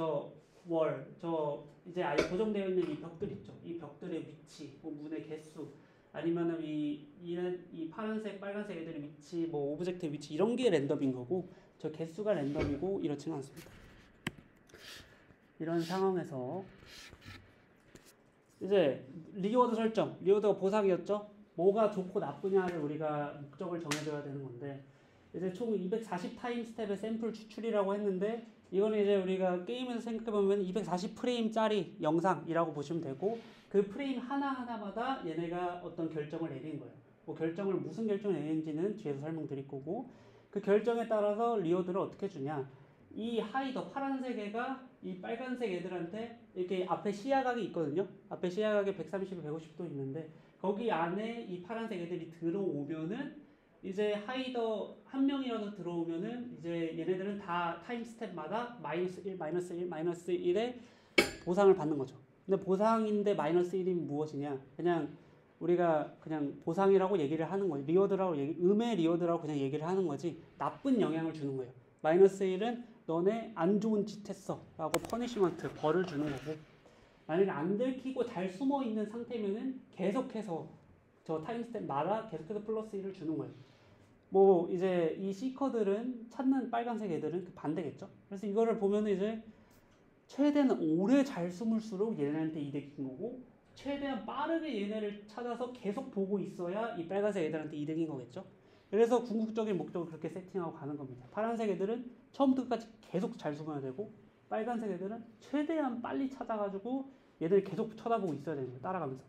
이제 아예 고정되어 있는 이 벽들 있죠. 이 벽들의 위치, 뭐 문의 개수, 아니면은 이 파란색, 빨간색 애들의 위치, 뭐 오브젝트의 위치 이런 게 랜덤인 거고 저 개수가 랜덤이고 이렇지는 않습니다. 이런 상황에서 이제 리워드 설정, 리워드가 보상이었죠. 뭐가 좋고 나쁘냐를 우리가 목적을 정해줘야 되는 건데 이제 총 240 타임 스텝의 샘플 추출이라고 했는데 이거는 이제 우리가 게임에서 생각해보면 240 프레임짜리 영상이라고 보시면 되고 그 프레임 하나하나마다 얘네가 어떤 결정을 내리는 거예요. 뭐 결정을 무슨 결정을 내리는지는 뒤에서 설명드릴 거고 그 결정에 따라서 리워드를 어떻게 주냐 이 하이더 파란색 애가 이 빨간색 애들한테 이렇게 앞에 시야각이 있거든요. 앞에 시야각에 130, 150도 있는데 거기 안에 이 파란색 애들이 들어오면은 이제 하이더 한 명이라도 들어오면은 이제 얘네들은 다 타임 스텝마다 마이너스 1, 마이너스 1, 마이너스 1의 보상을 받는 거죠. 근데 보상인데 마이너스 1이 무엇이냐? 그냥 우리가 그냥 보상이라고 얘기를 하는 거지. 음의 리워드라고 그냥 얘기를 하는 거지. 나쁜 영향을 주는 거예요. 마이너스 1은 너네 안 좋은 짓 했어 라고 퍼니시먼트, 벌을 주는 거고 만약에 안 들키고 잘 숨어 있는 상태면은 계속해서 저 타임 스텝마다 계속해서 플러스 1을 주는 거예요. 뭐 이제 이 C커들은 찾는 빨간색 애들은 그 반대겠죠. 그래서 이거를 보면은 이제 최대한 오래 잘 숨을수록 얘네한테 이득인 거고 최대한 빠르게 얘네를 찾아서 계속 보고 있어야 이 빨간색 애들한테 이득인 거겠죠. 그래서 궁극적인 목적을 그렇게 세팅하고 가는 겁니다. 파란색 애들은 처음부터 끝까지 계속 잘 숨어야 되고 빨간색 애들은 최대한 빨리 찾아가지고 얘들 계속 쳐다보고 있어야 되는 거예요. 따라가면서.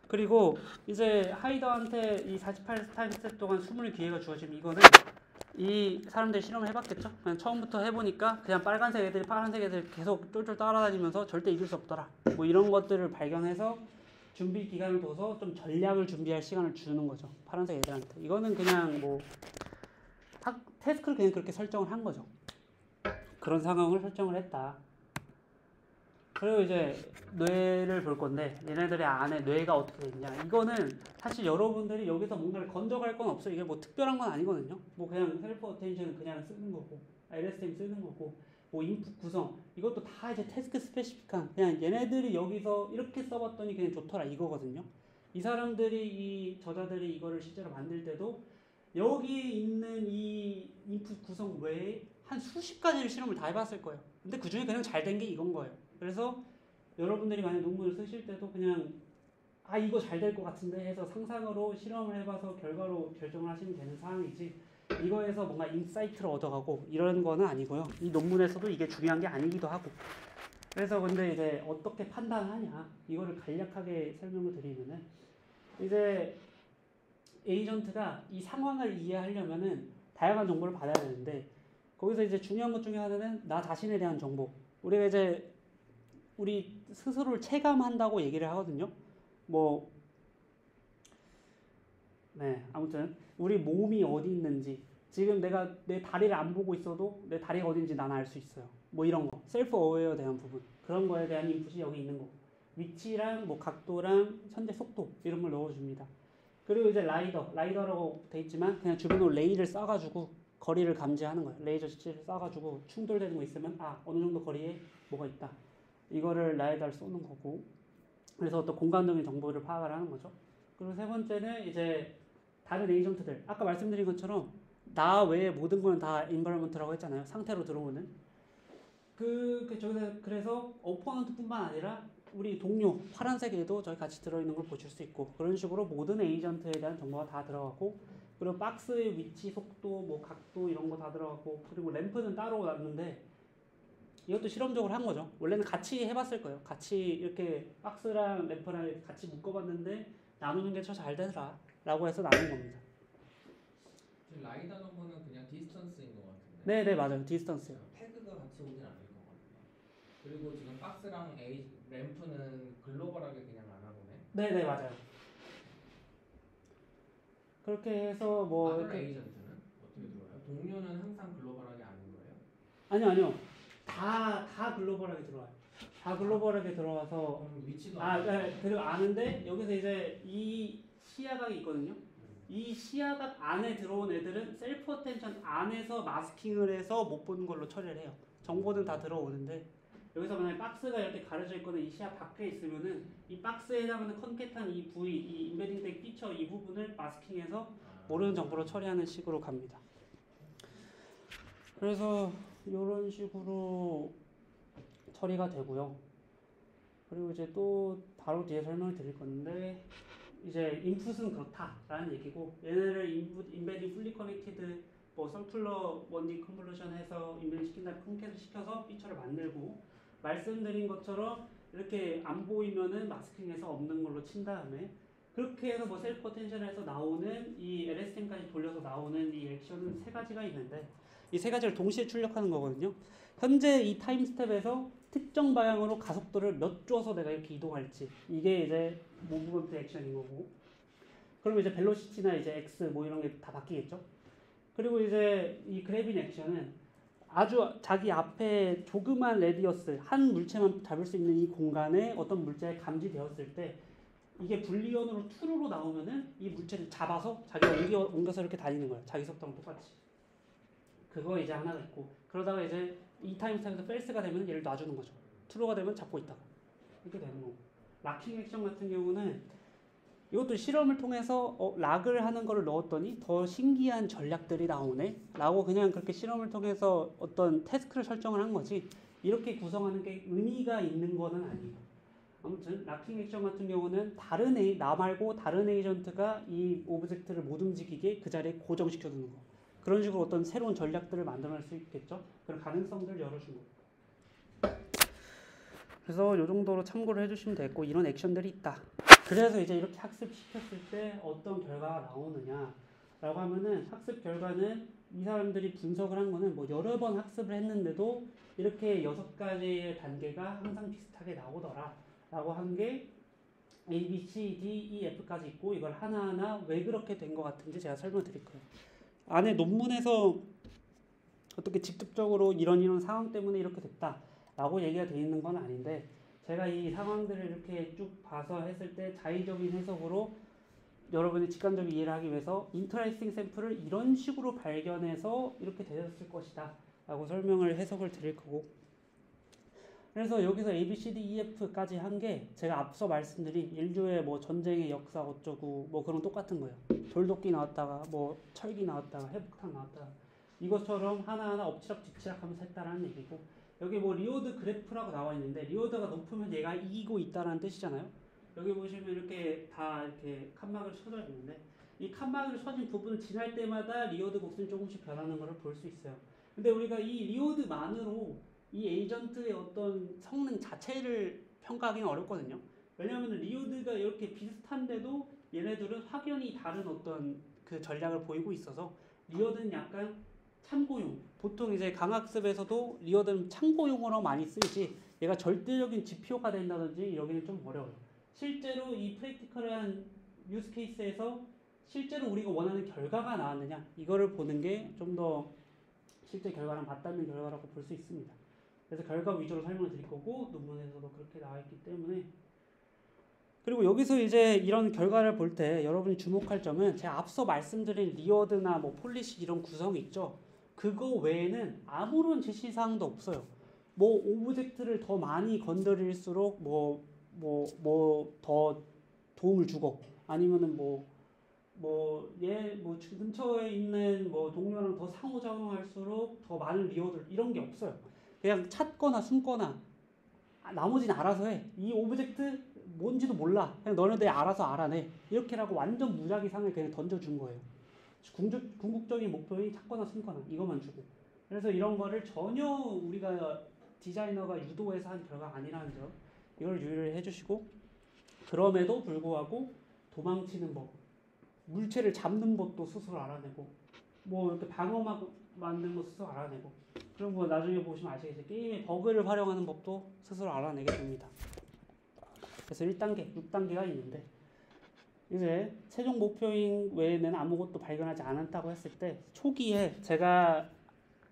그리고 이제 하이더한테 이 48타임 스텝 동안 숨을 기회가 주어지면 이거는 이 사람들이 실험을 해봤겠죠? 그냥 처음부터 해보니까 그냥 빨간색 애들이 파란색 애들 계속 쫄쫄 따라다니면서 절대 이길 수 없더라. 뭐 이런 것들을 발견해서 준비 기간을 둬서 좀 전략을 준비할 시간을 주는 거죠. 파란색 애들한테. 이거는 그냥 뭐 태스크를 그냥 그렇게 설정을 한 거죠. 그런 상황을 설정을 했다. 그리고 이제 뇌를 볼 건데 얘네들의 안에 뇌가 어떻게 되냐 이거는 사실 여러분들이 여기서 뭔가를 건져갈 건 없어요. 이게 뭐 특별한 건 아니거든요. 뭐 그냥 셀프 어텐션은 그냥 쓰는 거고 LSTM 쓰는 거고 뭐 인풋 구성 이것도 다 이제 태스크 스페시픽한 그냥 얘네들이 여기서 이렇게 써봤더니 그냥 좋더라 이거거든요. 이 사람들이 이 저자들이 이거를 실제로 만들 때도 여기 있는 이 인풋 구성 외에 한 수십 가지를 실험을 다 해봤을 거예요. 근데 그 중에 그냥 잘 된 게 이건 거예요. 그래서 여러분들이 만약 논문을 쓰실 때도 그냥 이거 잘 될 것 같은데 해서 상상으로 실험을 해봐서 결과로 결정을 하시면 되는 상황이지 이거에서 뭔가 인사이트를 얻어가고 이런 거는 아니고요. 이 논문에서도 이게 중요한 게 아니기도 하고. 그래서 근데 이제 어떻게 판단하냐 이거를 간략하게 설명을 드리면은 이제 에이전트가 이 상황을 이해하려면은 다양한 정보를 받아야 되는데 거기서 이제 중요한 것 중에 하나는 나 자신에 대한 정보. 우리가 이제 우리 스스로를 체감한다고 얘기를 하거든요. 뭐 네, 아무튼 우리 몸이 어디 있는지 지금 내가 내 다리를 안 보고 있어도 내 다리가 어딘지 난 알 수 있어요. 뭐 이런 거 셀프 어웨어에 대한 부분 그런 거에 대한 인풋이 여기 있는 거 위치랑 뭐 각도랑 현재 속도 이런 걸 넣어줍니다. 그리고 이제 라이더라고 돼 있지만 그냥 주변으로 레이를 쏴가지고 거리를 감지하는 거예요. 레이저 지치를 쏴가지고 충돌되는 거 있으면 어느 정도 거리에 뭐가 있다. 이거를 라이더를 쏘는 거고 그래서 어떤 공간적인 정보를 파악을 하는 거죠. 그리고 세 번째는 이제 다른 에이전트들 아까 말씀드린 것처럼 나 외에 모든 건 다 인바이러먼트라고 했잖아요. 상태로 들어오는 저기서 그래서 어포넌트뿐만 아니라 우리 동료 파란색에도 저기 같이 들어있는 걸 보실 수 있고 그런 식으로 모든 에이전트에 대한 정보가 다 들어가고 그리고 박스의 위치, 속도, 뭐 각도 이런 거 다 들어가고 그리고 램프는 따로 놨는데 이것도 실험적으로 한 거죠. 원래는 같이 해봤을 거예요. 같이 이렇게 박스랑 램프랑 같이 묶어봤는데 나누는 게 더 잘 되더라 라고 해서 나눈 겁니다. 지금 라이더 넘버는 그냥 디스턴스인 것 같은데. 네네 맞아요. 디스턴스요. 태그가 같이 오진 않을 것 같아요. 그리고 지금 박스랑 램프는 글로벌하게 그냥 안 하고네. 네네 맞아요. 그렇게 해서 뭐 아들 이렇게 에이전트는 어떻게 들어와요? 동료는 항상 글로벌하게 아는 거예요? 아니요 다 글로벌하게 들어와요. 다 글로벌하게 들어와서 그럼 위치도 네, 그리고 아는데 여기서 이제 이 시야각이 있거든요. 이 시야각 안에 들어온 애들은 셀프 어텐션 안에서 마스킹을 해서 못 보는 걸로 처리를 해요. 정보는 다 들어오는데 여기서 만약에 박스가 이렇게 가려져 있거나 이 시야 밖에 있으면은 이 박스에 해당하는 컨캣한 이 부위, 이 인베딩 된 피처 이 부분을 마스킹해서 모르는 정보로 처리하는 식으로 갑니다. 그래서 이런 식으로 처리가 되고요. 그리고 이제 또 바로 뒤에 설명을 드릴 건데 이제 인풋은 그렇다라는 얘기고 얘네를 인베딩 풀리 커넥티드 뭐 서큘러 원디 컨볼루션 해서 인베딩 시킨 다음에 컨캣을 시켜서 피처를 만들고 말씀드린 것처럼 이렇게 안 보이면은 마스킹해서 없는 걸로 친 다음에 그렇게 해서 뭐 셀프 어텐션에서 나오는 이 LSTM까지 돌려서 나오는 이 액션은 세 가지가 있는데 이 세 가지를 동시에 출력하는 거거든요. 현재 이 타임 스텝에서 특정 방향으로 가속도를 몇 줘서 내가 이렇게 이동할지 이게 이제 무브먼트 액션인 거고 그러면 이제 벨로시티나 이제 X 뭐 이런 게 다 바뀌겠죠. 그리고 이제 이 그래빈 액션은 아주 자기 앞에 조그만 레디어스 한 물체만 잡을 수 있는 이 공간에 어떤 물체가 감지되었을 때 이게 불리언으로 true로 나오면은 이 물체를 잡아서 자기가 옮겨서 이렇게 다니는 거예요. 자기 속도랑 똑같이. 그거 이제 하나가 있고 그러다가 이제 이 타임 스텝에서 false가 되면 얘를 놔주는 거죠. true가 되면 잡고 있다가 이렇게 되는 거고 락킹 액션 같은 경우는 이것도 실험을 통해서 락을 하는 거를 넣었더니 더 신기한 전략들이 나오네 라고 그냥 그렇게 실험을 통해서 어떤 태스크를 설정을 한 거지 이렇게 구성하는 게 의미가 있는 거는 아니에요. 아무튼 락킹 액션 같은 경우는 나 말고 다른 에이전트가 이 오브젝트를 못 움직이게 그 자리에 고정시켜 두는 거 그런 식으로 어떤 새로운 전략들을 만들어낼 수 있겠죠. 그런 가능성들을 열어준 거. 그래서 이 정도로 참고를 해주시면 되겠고 이런 액션들이 있다. 그래서 이제 이렇게 학습시켰을 때 어떤 결과가 나오느냐라고 하면은 학습 결과는 이 사람들이 분석을 한 거는 뭐 여러 번 학습을 했는데도 이렇게 6가지의 단계가 항상 비슷하게 나오더라 라고 한 게 A, B, C, D, E, F까지 있고 이걸 하나하나 왜 그렇게 된 것 같은지 제가 설명드릴 거예요. 안에 논문에서 어떻게 직접적으로 이런 상황 때문에 이렇게 됐다 라고 얘기가 되어 있는 건 아닌데 제가 이 상황들을 이렇게 쭉 봐서 했을 때 자의적인 해석으로 여러분이 직관적인 이해를 하기 위해서 인터레스팅 샘플을 이런 식으로 발견해서 이렇게 되었을 것이다 라고 해석을 드릴 거고 그래서 여기서 A, B, C, D, E, F까지 한 게 제가 앞서 말씀드린 인류의 뭐 전쟁의 역사 어쩌고 뭐 그런 똑같은 거예요. 돌도끼 나왔다가 뭐 철기 나왔다가 회복탄 나왔다가 이것처럼 하나하나 엎치락 뒤치락 하면서 했다라는 얘기고 여기 뭐 리오드 그래프라고 나와 있는데 리오드가 높으면 얘가 이기고 있다라는 뜻이잖아요. 여기 보시면 이렇게 다 이렇게 칸막을 쳐져 있는데 이 칸막이로 쳐진 부분을 지날 때마다 리워드 몫은 조금씩 변하는 것을 볼 수 있어요. 근데 우리가 이 리워드만으로 이 에이전트의 어떤 성능 자체를 평가하기는 어렵거든요. 왜냐하면 리워드가 이렇게 비슷한데도 얘네들은 확연히 다른 어떤 그 전략을 보이고 있어서 리워드는 약간 참고용. 보통 이제 강학습에서도 리워드는 참고용으로 많이 쓰이지 얘가 절대적인 지표가 된다든지 여기는 좀 어려워요. 실제로 이 프랙티컬한 유스 케이스에서 실제로 우리가 원하는 결과가 나왔느냐 이거를 보는 게 좀 더 실제 결과랑 맞닿는 결과라고 볼 수 있습니다. 그래서 결과 위주로 설명을 드릴 거고 논문에서도 그렇게 나와 있기 때문에 그리고 여기서 이제 이런 결과를 볼 때 여러분이 주목할 점은 제가 앞서 말씀드린 리워드나 뭐 폴리시 이런 구성이 있죠. 그거 외에는 아무런 지시사항도 없어요. 뭐 오브젝트를 더 많이 건드릴수록 뭐 더 도움을 주고 아니면은 근처에 있는 뭐 동료랑 더 상호작용할수록 더 많은 리워드 이런 게 없어요. 그냥 찾거나 숨거나 나머지는 알아서 해. 이 오브젝트 뭔지도 몰라. 그냥 너네들이 알아서 알아내. 이렇게라고 완전 무작위 상을 그냥 던져준 거예요. 궁극적인 목표인 찾거나 숨거나 이것만 주고. 그래서 이런 거를 전혀 우리가 디자이너가 유도해서 한 결과가 아니라는 점 이걸 유의를 해주시고 그럼에도 불구하고 도망치는 법, 물체를 잡는 법도 스스로 알아내고 뭐 이렇게 방어막 만드는 거 스스로 알아내고 그럼 뭐 나중에 보시면 아시겠지만 게임의 버그를 활용하는 법도 스스로 알아내게 됩니다. 그래서 1단계, 6단계가 있는데 이제 최종 목표인 외에는 아무것도 발견하지 않았다고 했을 때 초기에 제가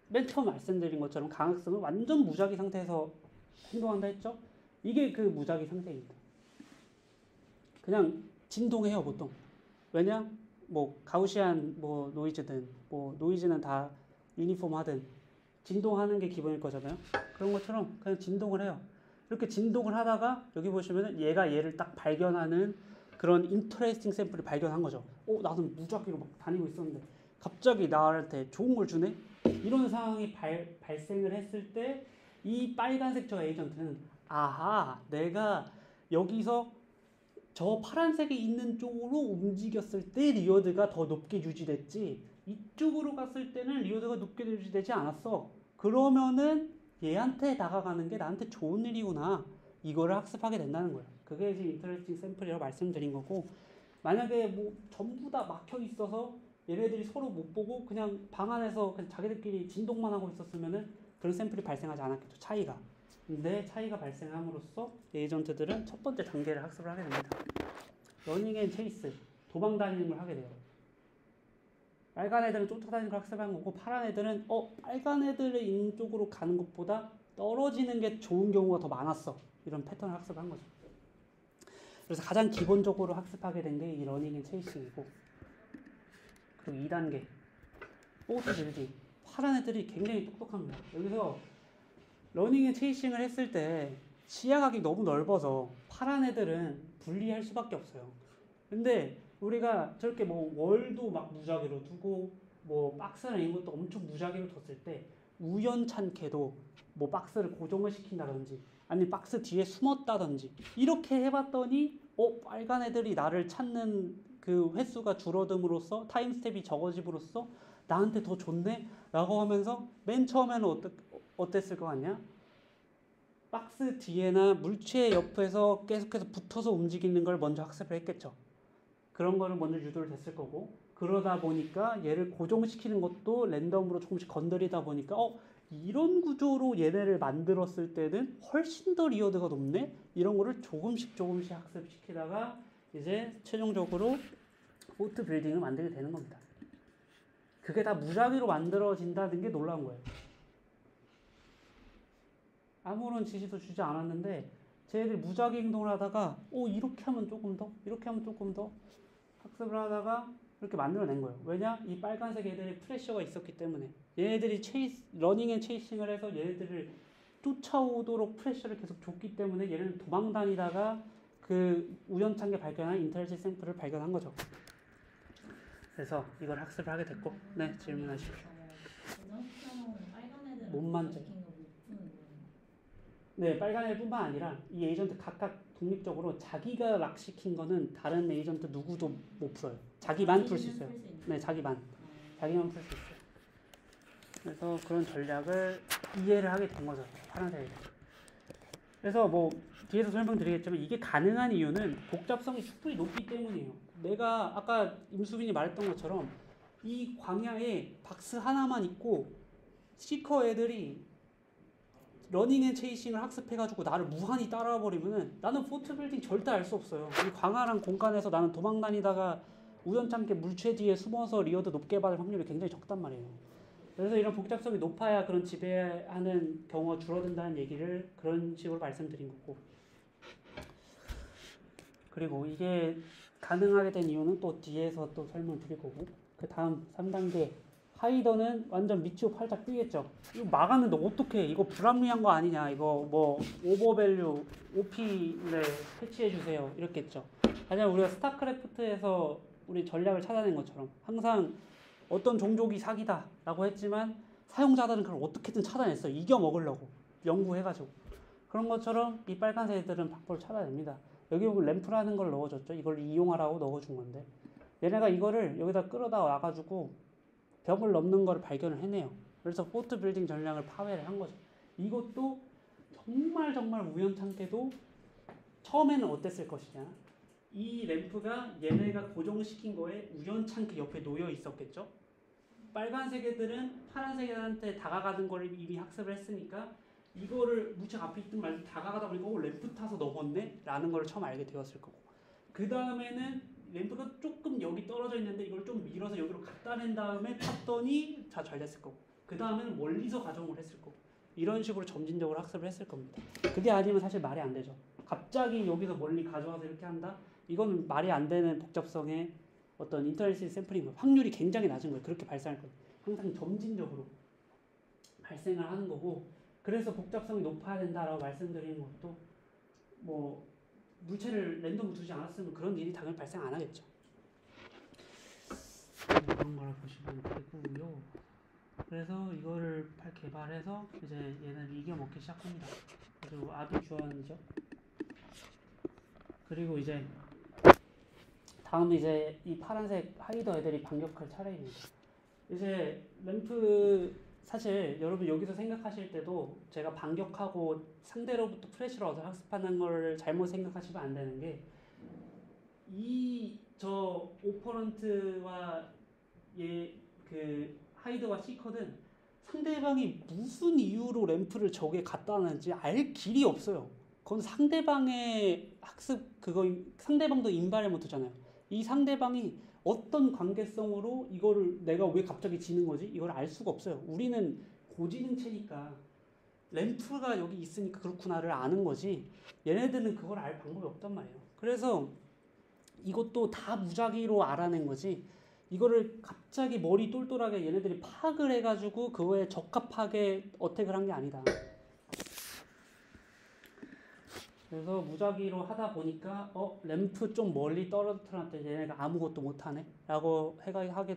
맨 처음 말씀드린 것처럼 강학습은 완전 무작위 상태에서 행동한다 했죠? 이게 그 무작위 상태입니다. 그냥 진동해요 보통. 왜냐? 뭐 가우시안 뭐 노이즈든 뭐 노이즈는 다 유니폼하든 진동하는 게 기본일 거잖아요. 그런 것처럼 그냥 진동을 해요. 이렇게 진동을 하다가 여기 보시면은 얘가 얘를 딱 발견하는 그런 인터레스팅 샘플을 발견한 거죠. 나는 무작위로 막 다니고 있었는데 갑자기 나한테 좋은 걸 주네? 이런 상황이 발생을 했을 때 이 빨간색 저 에이전트는 아하 내가 여기서 저 파란색이 있는 쪽으로 움직였을 때 리워드가 더 높게 유지됐지 이쪽으로 갔을 때는 리워드가 높게 유지되지 않았어. 그러면은 얘한테 다가가는 게 나한테 좋은 일이구나. 이거를 학습하게 된다는 거예요. 그게 이제 인터레스팅 샘플이라고 말씀드린 거고 만약에 뭐 전부 다 막혀 있어서 얘네들이 서로 못 보고 그냥 방 안에서 그냥 자기들끼리 진동만 하고 있었으면은 그런 샘플이 발생하지 않았겠죠. 차이가. 근데 차이가 발생함으로써 에이전트들은 첫 번째 단계를 학습을 하게 됩니다. 러닝 앤 체이스, 도망 다니는 걸 하게 돼요. 빨간 애들은 쫓아다니는 걸 학습한 거고 파란 애들은 빨간 애들이 있는 쪽으로 가는 것보다 떨어지는 게 좋은 경우가 더 많았어. 이런 패턴을 학습한 거죠. 그래서 가장 기본적으로 학습하게 된 게 이 러닝 앤 체이싱이고 그리고 2단계 포스 빌딩. 파란 애들이 굉장히 똑똑합니다. 여기서 러닝 앤 체이싱을 했을 때 시야각이 너무 넓어서 파란 애들은 분리할 수밖에 없어요. 근데 우리가 저렇게 뭐 월도 막 무작위로 두고 뭐 박스나 이런 것도 엄청 무작위로 뒀을 때 우연찮게도 뭐 박스를 고정을 시킨다든지 아니면 박스 뒤에 숨었다든지 이렇게 해봤더니 빨간 애들이 나를 찾는 그 횟수가 줄어듦으로써 타임 스텝이 적어짐으로써 나한테 더 좋네? 라고 하면서 맨 처음에는 어땠을 것 같냐? 박스 뒤에나 물체 옆에서 계속해서 붙어서 움직이는 걸 먼저 학습을 했겠죠. 그런 거를 먼저 유도를 됐을 거고 그러다 보니까 얘를 고정시키는 것도 랜덤으로 조금씩 건드리다 보니까 이런 구조로 얘네를 만들었을 때는 훨씬 더 리워드가 높네? 이런 거를 조금씩 학습시키다가 이제 최종적으로 포트 빌딩을 만들게 되는 겁니다. 그게 다 무작위로 만들어진다는 게 놀라운 거예요. 아무런 지시도 주지 않았는데 쟤네들이 무작위 행동을 하다가 이렇게 하면 조금 더 이렇게 하면 조금 더 학습을 하다가 이렇게 만들어낸 거예요. 왜냐? 이 빨간색 애들이 프레셔가 있었기 때문에 얘네들이 러닝 앤 체이싱을 해서 얘네들을 쫓아오도록 프레셔를 계속 줬기 때문에 얘네는 도망 다니다가 그 우연찮게 발견한 인터레스팅 샘플을 발견한 거죠. 그래서 이걸 학습을 하게 됐고 네 질문하십시오. 고정시켜놓은 빨간 애들 못 만져요. 시킨 거 못 푸는 거예요. 네, 빨간 애뿐만 아니라 이 에이전트 각각 독립적으로 자기가 락 시킨 거는 다른 에이전트 누구도 못 풀어요. 자기만 풀 수 있어요. 네, 자기만 풀 수 있어요. 그래서 그런 전략을 이해를 하게 된 거죠. 파란색. 그래서 뭐 뒤에서 설명드리겠지만 이게 가능한 이유는 복잡성이 충분히 높기 때문이에요. 내가 아까 임수빈이 말했던 것처럼 이 광야에 박스 하나만 있고 시커 애들이 러닝 앤 체이싱을 학습해가지고 나를 무한히 따라와 버리면은 나는 포트 빌딩 절대 알 수 없어요. 이 광활한 공간에서 나는 도망 다니다가 우연찮게 물체 뒤에 숨어서 리어드 높게 받을 확률이 굉장히 적단 말이에요. 그래서 이런 복잡성이 높아야 그런 지배하는 경우가 줄어든다는 얘기를 그런 식으로 말씀드린 거고. 그리고 이게 가능하게 된 이유는 또 뒤에서 또 설명드릴 거고. 그 다음 3단계 하이더는 완전 밑으로 팔짝 뛰겠죠. 이거 막았는데 어떡해. 이거 불합리한 거 아니냐. 이거 뭐 오버밸류 OP를 패치해 주세요. 이렇겠죠. 하지만 우리가 스타크래프트에서 우리 전략을 찾아낸 것처럼 항상 어떤 종족이 사기다 라고 했지만 사용자들은 그걸 어떻게든 찾아냈어요. 이겨 먹으려고 연구해가지고. 그런 것처럼 이 빨간색 애들은 방법을 찾아냅니다. 여기 보면 램프라는 걸 넣어줬죠. 이걸 이용하라고 넣어준 건데 얘네가 이거를 여기다 끌어다 와가지고 벽을 넘는 걸 발견을 해내요. 그래서 포트 빌딩 전략을 파괴를 한 거죠. 이것도 정말 우연찮게도 처음에는 어땠을 것이냐. 이 램프가 얘네가 고정시킨 거에 우연찮게 옆에 놓여 있었겠죠. 빨간색 애들은 파란색 애들한테 다가가는 거를 이미 학습을 했으니까 이거를 무척 앞에 있든 말든 다가가다 보니까 램프 타서 넘었네? 라는 걸 처음 알게 되었을 거고. 그 다음에는 램프가 조금 여기 떨어져 있는데 이걸 좀 밀어서 여기로 갖다 낸 다음에 탔더니 다 잘 됐을 거고. 그 다음에는 멀리서 가정을 했을 거고. 이런 식으로 점진적으로 학습을 했을 겁니다. 그게 아니면 사실 말이 안 되죠. 갑자기 여기서 멀리 가져와서 이렇게 한다? 이거는 말이 안 되는 복잡성의 어떤 인터랙티브 샘플링 확률이 굉장히 낮은 거예요. 그렇게 발생할 거예요. 항상 점진적으로 발생을 하는 거고. 그래서 복잡성이 높아야 된다라고 말씀드리는 것도 뭐 물체를 랜덤으로 두지 않았으면 그런 일이 당연히 발생 안 하겠죠. 이런 걸 보시면 되고요. 그래서 이거를 개발해서 이제 얘는 이겨먹기 시작합니다. 그리고 아비주안이죠. 그리고 이제 다음 이제 이 파란색 하이더 애들이 반격할 차례입니다. 이제 램프 사실 여러분 여기서 생각하실 때도 제가 반격하고 상대로부터 프레시를 얻어 학습하는 걸 잘못 생각하시면 안 되는 게 이 저 오퍼런트와 그 하이드와 시커는 상대방이 무슨 이유로 램프를 저게 갖다 놨는지 알 길이 없어요. 그건 상대방의 학습 그거 상대방도 인발을 못 하잖아요. 이 상대방이 어떤 관계성으로 이거를 내가 왜 갑자기 지는 거지? 이걸 알 수가 없어요. 우리는 고지능체니까 램프가 여기 있으니까 그렇구나를 아는 거지 얘네들은 그걸 알 방법이 없단 말이에요. 그래서 이것도 다 무작위로 알아낸 거지 이거를 갑자기 머리 똘똘하게 얘네들이 파악을 해가지고 그거에 적합하게 어택을 한 게 아니다. 그래서 무작위로 하다 보니까 램프 좀 멀리 떨어뜨렸는데 얘네가 아무것도 못하네 라고 하게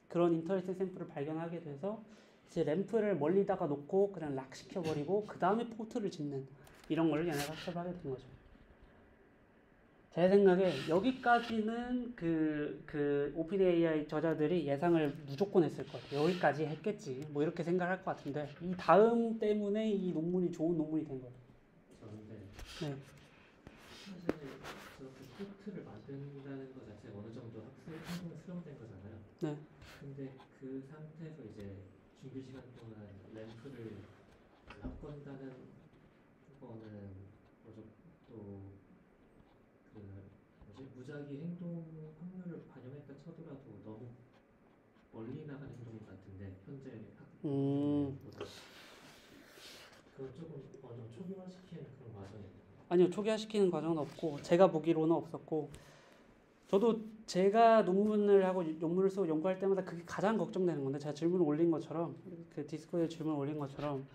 그런 인터랙티브 샘플을 발견하게 돼서 이제 램프를 멀리다가 놓고 그냥 락 시켜버리고 그 다음에 포트를 짓는 이런 걸 얘네가 학습을 하게 된 거죠. 제 생각에 여기까지는 그 오픈 AI 저자들이 예상을 무조건 했을 것 같아요. 여기까지 했겠지 뭐 이렇게 생각할 것 같은데 이 다음 때문에 이 논문이 좋은 논문이 된 거예요. 그런데 네. 사실 저그 포트를 만든다는 것 자체가 어느 정도 학습에 수렴된 거잖아요. 네. 근데 그 상태에서 이제 준비 시간 동안 램프를 락건다는 거는 또그 무작위 행동 확률을 반영했다 쳐더라도 너무 멀리 나간 행동 같은데 현재 학보다 그건 조금 어느 정도 초기화시키는 그런 과정이에요. 아니요, 초기화시키는 과정은 없고 제가 보기로는 없었고 저도 제가 논문을 하고 논문을 쓰고 연구할 때마다 그게 가장 걱정되는 건데 제가 질문을 올린 것처럼 그 디스코드에 질문을 올린 것처럼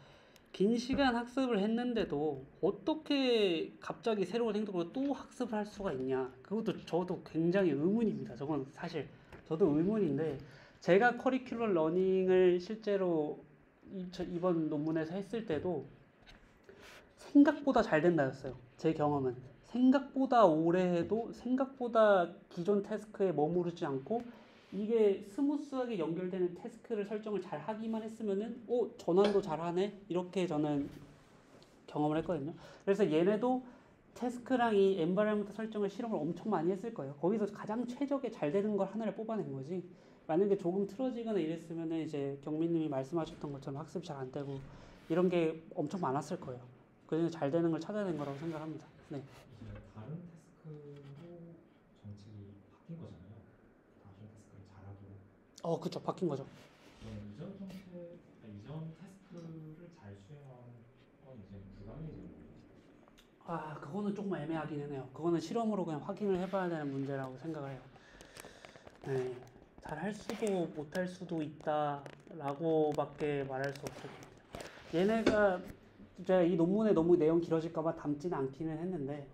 긴 시간 학습을 했는데도 어떻게 갑자기 새로운 행동으로 또 학습을 할 수가 있냐 그것도 저도 굉장히 의문입니다. 저건 사실 저도 의문인데 제가 커리큘럼 러닝을 실제로 이번 논문에서 했을 때도 생각보다 잘 된다였어요. 제 경험은 생각보다 오래 해도 생각보다 기존 태스크에 머무르지 않고 이게 스무스하게 연결되는 태스크를 설정을 잘 하기만 했으면은 전환도 잘하네 이렇게 저는 경험을 했거든요. 그래서 얘네도 태스크랑 이 엔바이러먼트 설정을 실험을 엄청 많이 했을 거예요. 거기서 가장 최적의 잘 되는 걸 하나를 뽑아낸 거지. 만약에 조금 틀어지거나 이랬으면은 이제 경민님이 말씀하셨던 것처럼 학습이 잘 안 되고 이런 게 엄청 많았을 거예요. 그중에 잘 되는 걸 찾아낸 거라고 생각합니다. 네. 이제 다른 태스크로 정책이 바뀐 거잖아요. 다른 태스크를 잘하도록. 그쵸. 바뀐 거죠. 이전 정책, 이전 태스크를 잘 수행하는 건 이제 불가능해지는 거예요. 그거는 조금 애매하긴 해요. 그거는 실험으로 그냥 확인을 해봐야 되는 문제라고 생각을 해요. 네. 잘 할 수도 못할 수도 있다라고밖에 말할 수 없을 것 같아요. 얘네가 제가 이 논문에 너무 내용 길어질까봐 담지는 않기는 했는데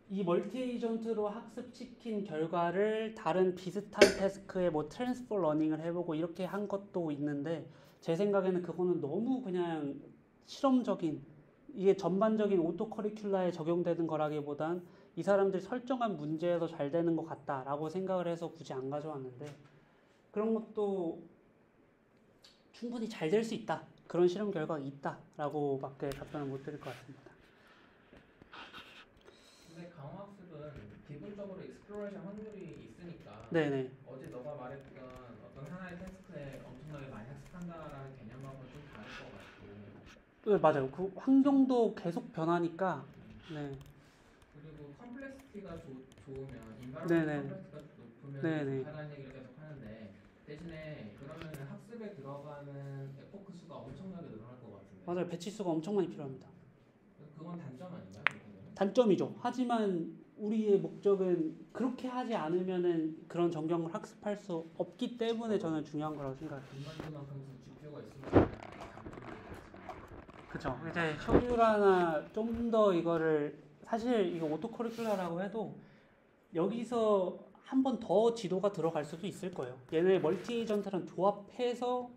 이 멀티 에이전트로 학습시킨 결과를 다른 비슷한 태스크에 뭐 트랜스퍼 러닝을 해보고 이렇게 한 것도 있는데 제 생각에는 그거는 너무 그냥 실험적인 이게 전반적인 오토 커리큘라에 적용되는 거라기보단 이 사람들이 설정한 문제에서 잘 되는 것 같다라고 생각을 해서 굳이 안 가져왔는데 그런 것도 충분히 잘 될 수 있다. 그런 실험 결과가 있다라고밖에 답변을 못 드릴 것 같습니다. 근데 강화학습은 기본적으로 익스플로레이션 확률이 있으니까 네네. 어제 너가 말했던 어떤 하나의 태스크에 엄청나게 많이 학습한다라는 개념하고는 좀 다를 것 같고 네, 맞아요. 그 환경도 계속 변하니까 네. 그리고 컴플렉시티가 좋으면 네네. 인바이러먼트 컴플렉시티가 높으면 네네. 좋다는 얘기를 계속 하는데 대신에 그러면 학습에 들어가는 에포크 수가 엄청나게 늘어날 것 같은데 맞아요. 배치 수가 엄청 많이 필요합니다. 그건 단점 아닌가요? 단점이죠. 하지만 우리의 목적은 그렇게 하지 않으면은 그런 전경을 학습할 수 없기 때문에 저는 중요한 거라고 생각해요. 군만두만큼 GPU가 있으면 장점이 그쵸. 이제 효율화나 좀 더 이거를 사실 이거 오토 커리큘라라고 해도 여기서 한 번 더 지도가 들어갈 수도 있을 거예요. 얘네 멀티 에이전트랑 조합해서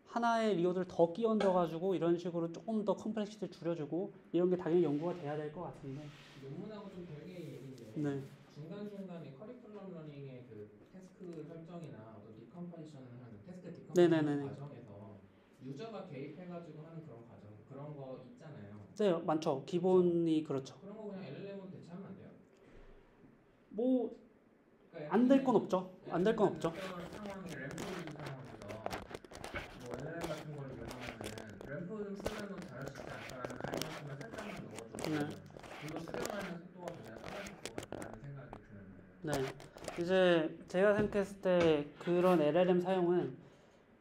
하나의 리오드를 더 끼 얹어가지고 이런 식으로 조금 더 컴플렉시티를 줄여주고 이런 게 당연히 연구가 돼야 될 것 같은데. 논문하고 좀 별개의 얘기인데 네. 중간중간에 커리큘럼 러닝의 그 태스크 설정이나 어떤 디컴파이션을 하는 태스크 네네네네. 디컴파이션 과정에서 유저가 개입해가지고 하는 그런 과정 그런 거 있잖아요. 네, 많죠. 기본이 그렇죠. 그런 거 그냥 LLM으로 대체하면 안 돼요? 뭐 그러니까 안 될 건 없죠. 안 될 건 없죠. 상황이 램프 상황에서 뭐 LLM 같은 걸 이용하면은 램프 좀 쓰면 잘할 수 있지 않을까라는 가이드라인을 살짝만 넣어주고 네. 이거 수정하는 속도가 굉장히 빨라질 것 같다는 생각이 드는데 네. 이제 제가 생각했을 때 그런 LLM 사용은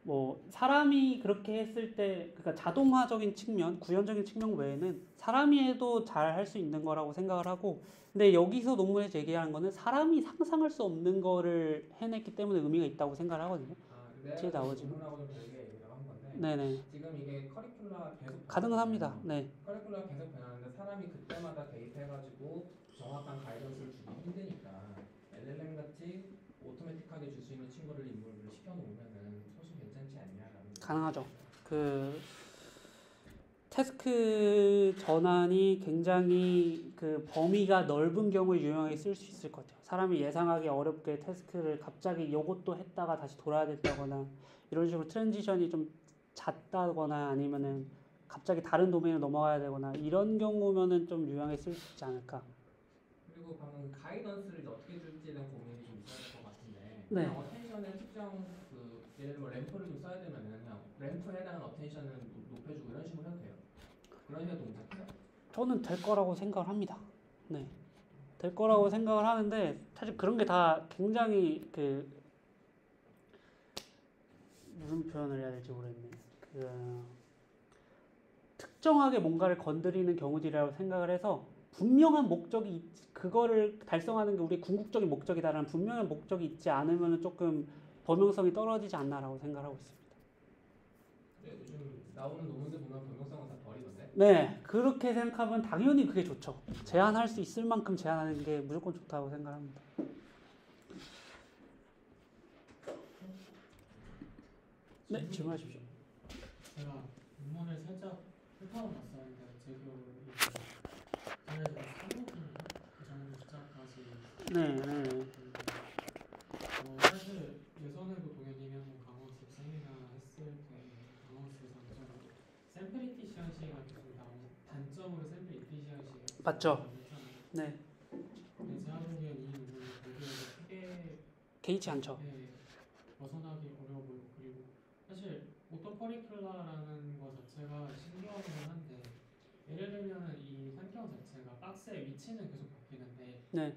뭐 사람이 그렇게 했을 때 그러니까 자동화적인 측면, 구현적인 측면 외에는 사람이 해도 잘 할 수 있는 거라고 생각을 하고 근데 여기서 논문에서 얘기하는 거는 사람이 상상할 수 없는 거를 해냈기 때문에 의미가 있다고 생각을 하거든요. 뒤에 내가 나오지만. 논문하고 좀 별개 얘기를 한 건데 네네. 지금 이게 커리큘라 계속 가능은 합니다. 네. 커리큘라 계속 변하는데 사람이 그때마다 개입해가지고 정확한 가이던스를 주기 힘드니까 LLM 같이 오토매틱하게 줄 수 있는 친구를 인물을 시켜놓으면은 훨씬 괜찮지 않냐라는 가능하죠. 그 태스크 전환이 굉장히 그 범위가 넓은 경우에 유용하게 쓸 수 있을 것 같아요. 사람이 예상하기 어렵게 태스크를 갑자기 이것도 했다가 다시 돌아야 된다거나 이런 식으로 트랜지션이 좀 잦다거나 아니면은 갑자기 다른 도메인으로 넘어가야 되거나 이런 경우면은 좀 유용하게 쓸 수 있지 않을까. 그리고 방금 가이던스를 어떻게 줄지에 대한 고민이 좀 있어야 될 것 같은데 네. 그냥 어텐션을 특정 그 예를 들면 램프를 좀 써야 되면은 그냥 램프에 해당하는 어텐션을 높여주고 이런 식으로 해도 돼요? 그런 식으로 동작해요? 저는 될 거라고 생각을 합니다. 네. 될 거라고 생각을 하는데 사실 그런 게 다 굉장히 그 무슨 표현을 해야 될지 모르겠네. 그 특정하게 뭔가를 건드리는 경우들이라고 생각을 해서 분명한 목적이 그거를 달성하는 게 우리 궁극적인 목적이다라는 분명한 목적이 있지 않으면 조금 범용성이 떨어지지 않나라고 생각하고 있습니다. 네, 요즘 나오는 논문들 보면 변동성은 다 버리던데? 네, 그렇게 생각하면 당연히 그게 좋죠. 제한할 수 있을 만큼 제한하는 게 무조건 좋다고 생각합니다. 네, 질문하십시오. 제가 논문을 살짝 훑어봤었는데 제 기억으로 걔네들 3억인가 그 정도 숫자까지. 네. 사실 예전에도 동현이면 강원수 세미나 했을 때 강원수 장점으로 샘플 이피시언시가 계속 나오고 단점으로 샘플 이피시언시가 맞죠? 네. 근데 제가 보기엔 이 부분이 되게 크게 개의치 않죠. 네, 벗어나기 어려워 보이고 그리고 사실 오토 커리큘라라는 것 자체가 신기하긴 한데 예를 들면 이 환경 자체가 박스의 위치는 계속 바뀌는데 네.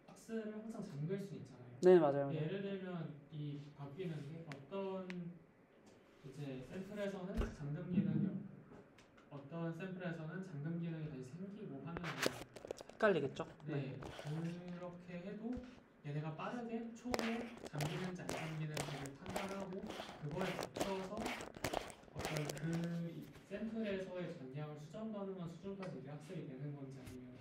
박스를 항상 잠글 수 있잖아요. 네, 맞아요. 예를 들면 이 바뀌는 게 어떤 이제 샘플에서는 잠금 기능이 없고 어떤 샘플에서는 잠금 기능이 다시 생기고 하면 헷갈리겠죠? 네, 그렇게 해도 얘네가 빠르게 초기에 잠기는지 안 잠기는지를 판단하고 그거에 맞춰서 어떤 그 샘플에서의 전량을 수정 가능한 수준까지 이게 학습이 되는 건지 아니면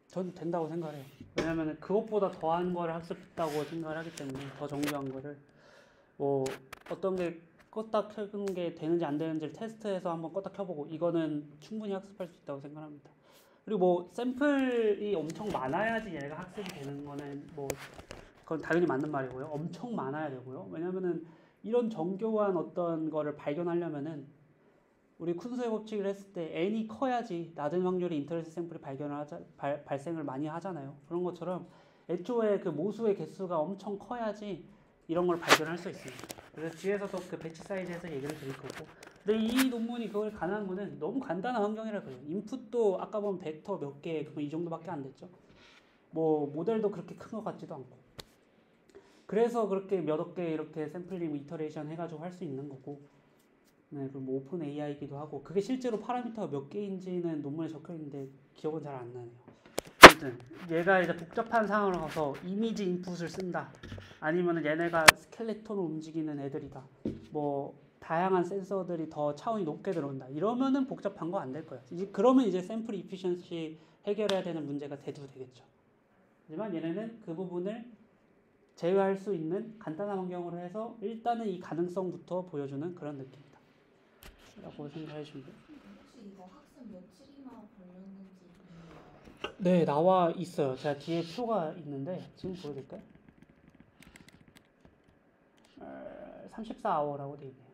전 된다고 생각해요. 왜냐면 그것보다 더한 거를 학습했다고 생각을 하기 때문에 더 정교한 거를 뭐 어떤 게 껐다 켜는 게 되는지 안 되는지를 테스트해서 한번 껐다 켜보고 이거는 충분히 학습할 수 있다고 생각합니다. 그리고 뭐 샘플이 엄청 많아야지 얘가 학습이 되는 거는 뭐 그건 당연히 맞는 말이고요. 엄청 많아야 되고요. 왜냐면은 이런 정교한 어떤 거를 발견하려면은 우리 쿤스의 법칙을 했을 때 n이 커야지 낮은 확률의 인터레스 샘플이 발생을 많이 하잖아요. 그런 것처럼 애초에 그 모수의 개수가 엄청 커야지 이런 걸 발견할 수 있습니다. 그래서 뒤에서도 그 배치 사이즈에서 얘기를 드릴 거고. 근데 이 논문이 그걸 가능한 거는 너무 간단한 환경이라 그래요. 인풋도 아까 보면 벡터 몇 개, 이 정도밖에 안 됐죠. 뭐 모델도 그렇게 큰 것 같지도 않고. 그래서 그렇게 몇억 개 이렇게 샘플링 이터레이션 해가지고 할 수 있는 거고. 네, 그럼 뭐 오픈 AI이기도 하고 그게 실제로 파라미터가 몇 개인지는 논문에 적혀 있는데 기억은 잘 안 나네요. 아무튼 얘가 이제 복잡한 상황을 가서 이미지 인풋을 쓴다. 아니면은 얘네가 스켈레톤을 움직이는 애들이다. 뭐 다양한 센서들이 더 차원이 높게 들어온다. 이러면은 복잡한 거 안 될 거예요. 그러면 이제 샘플 이피션시 해결해야 되는 문제가 대두되겠죠. 하지만 얘네는 그 부분을 제외할 수 있는 간단한 환경으로 해서 일단은 이 가능성부터 보여주는 그런 느낌이다. 라고 생각해 주시면 돼요. 혹시 이거 학습 며칠이나 걸렸는지 네, 나와 있어요. 제가 뒤에 표가 있는데 지금 보여드릴까요? 34아워라고 돼 있네요.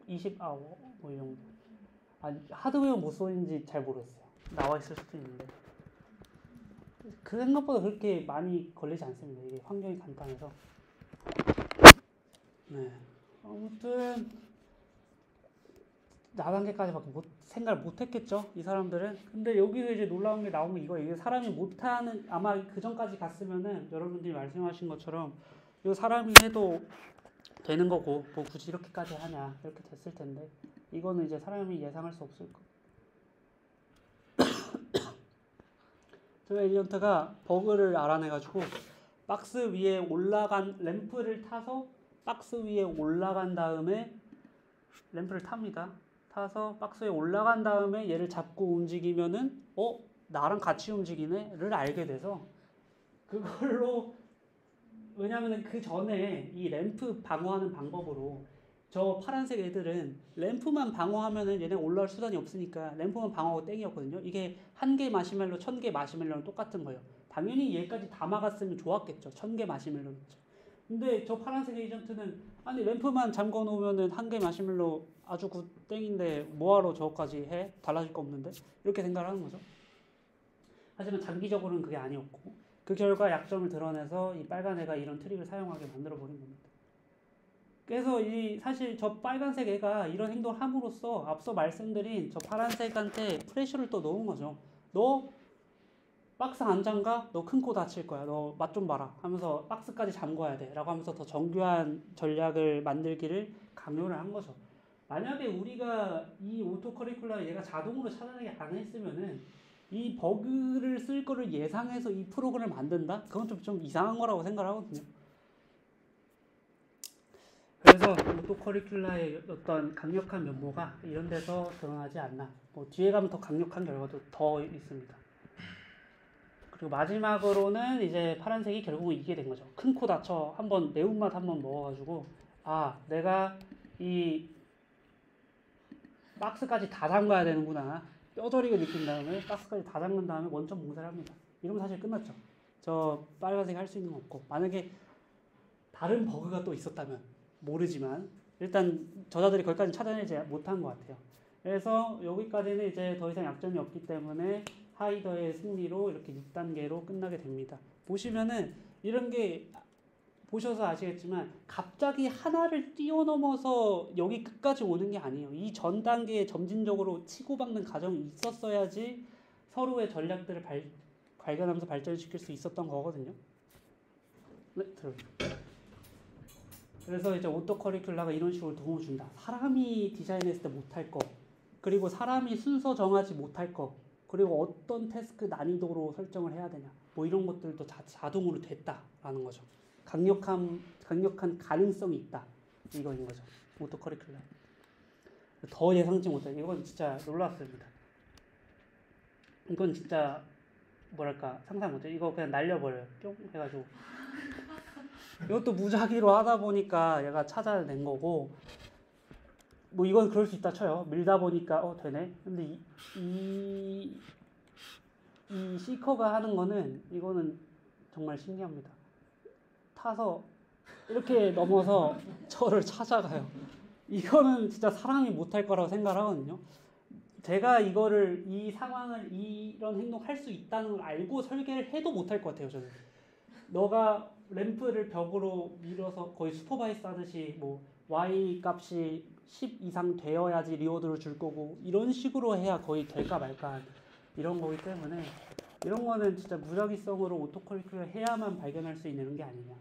20아워 뭐 이 정도. 하드웨어 못 써인지 잘 모르겠어요. 나와 있을 수도 있는데 그 생각보다 그렇게 많이 걸리지 않습니다. 이게 환경이 간단해서. 네, 아무튼 4단계까지밖에 생각을 못했겠죠, 이 사람들은. 근데 여기서 이제 놀라운 게 나오면 이게 사람이 못하는, 아마 그 전까지 갔으면은 여러분들이 말씀하신 것처럼 이거 사람이 해도 되는 거고 뭐 굳이 이렇게까지 하냐 이렇게 됐을 텐데 이거는 이제 사람이 예상할 수 없을 거. 저희 에이전트가 버그를 알아내가지고 박스 위에 올라간 램프를 타서 박스 위에 올라간 다음에 램프를 탑니다. 타서 박스에 올라간 다음에 얘를 잡고 움직이면은 나랑 같이 움직이네를 알게 돼서 그걸로 왜냐면은 그 전에 이 램프 방어하는 방법으로 저 파란색 애들은 램프만 방어하면은 얘네 올라올 수단이 없으니까 램프만 방어하고 땡이었거든요. 이게 1개 마시멜로 1000개 마시멜로는 똑같은 거예요. 당연히 얘까지 다 막았으면 좋았겠죠. 1000개 마시멜로는. 근데 저 파란색 에이전트는 아니 램프만 잠궈 놓으면은 1개 마시멜로 아주 굿 땡인데 뭐하러 저거까지 해? 달라질 거 없는데? 이렇게 생각을 하는 거죠. 하지만 장기적으로는 그게 아니었고 그 결과 약점을 드러내서 이 빨간 애가 이런 트릭을 사용하게 만들어 버린 겁니다. 그래서 사실 저 빨간색 애가 이런 행동을 함으로써 앞서 말씀드린 저 파란색한테 프레셔를 또 넣은 거죠. 너 박스 안 잠가? 너 큰 코 다칠 거야. 너 맛 좀 봐라. 하면서 박스까지 잠궈야 돼. 라고 하면서 더 정교한 전략을 만들기를 강요를 한 거죠. 만약에 우리가 이 오토 커리큘라 얘가 자동으로 찾아내게 안 했으면은 이 버그를 쓸 거를 예상해서 이 프로그램을 만든다? 그건 좀 이상한 거라고 생각을 하거든요. 그래서 오토 커리큘라의 어떤 강력한 면모가 이런 데서 드러나지 않나. 뭐 뒤에 가면 더 강력한 결과도 더 있습니다. 그리고 마지막으로는 이제 파란색이 결국은 이게 된 거죠. 큰 코 다쳐 한번 매운맛 한번 먹어가지고 내가 이 박스까지 다 잠가야 되는구나. 뼈저리게 느낀 다음에 가스까지 다 잠근 다음에 원천 봉쇄를 합니다. 이러면 사실 끝났죠. 저 빨간색 할 수 있는 거 없고, 만약에 다른 버그가 또 있었다면 모르지만 일단 저자들이 거기까지 찾아내지 못한 것 같아요. 그래서 여기까지는 이제 더 이상 약점이 없기 때문에 하이더의 승리로 이렇게 6단계로 끝나게 됩니다. 보시면은 이런 게 보셔서 아시겠지만 갑자기 하나를 뛰어넘어서 여기 끝까지 오는 게 아니에요. 이 전 단계에 점진적으로 치고받는 과정이 있었어야지 서로의 전략들을 발견하면서 발전시킬 수 있었던 거거든요. 네, 그래서 이제 오토 커리큘라가 이런 식으로 도움을 준다. 사람이 디자인했을 때 못할 거, 그리고 사람이 순서 정하지 못할 거, 그리고 어떤 태스크 난이도로 설정을 해야 되냐, 뭐 이런 것들도 자동으로 됐다라는 거죠. 강력한 가능성이 있다, 이거인 거죠. 오토 커리큘라. 더 예상치 못해. 이건 진짜 놀랐습니다. 이건 진짜 뭐랄까 상상 못해. 이거 그냥 날려버려요. 뿅 해가지고. 이것도 무작위로 하다 보니까 얘가 찾아낸 거고, 뭐 이건 그럴 수 있다 쳐요. 밀다 보니까 되네. 근데 이 시커가 하는 거는 이거는 정말 신기합니다. 타서 이렇게 넘어서 저를 찾아가요. 이거는 진짜 사람이 못할 거라고 생각하거든요. 제가 이 상황을 이런 행동 할 수 있다는 걸 알고 설계를 해도 못할 것 같아요. 저는 너가 램프를 벽으로 밀어서 거의 슈퍼바이스 하듯이 뭐 Y 값이 10 이상 되어야지 리워드를 줄 거고 이런 식으로 해야 거의 될까 말까 이런 거기 때문에 이런 거는 진짜 무작위성으로 오토커리큘러 해야만 발견할 수 있는 게 아니냐.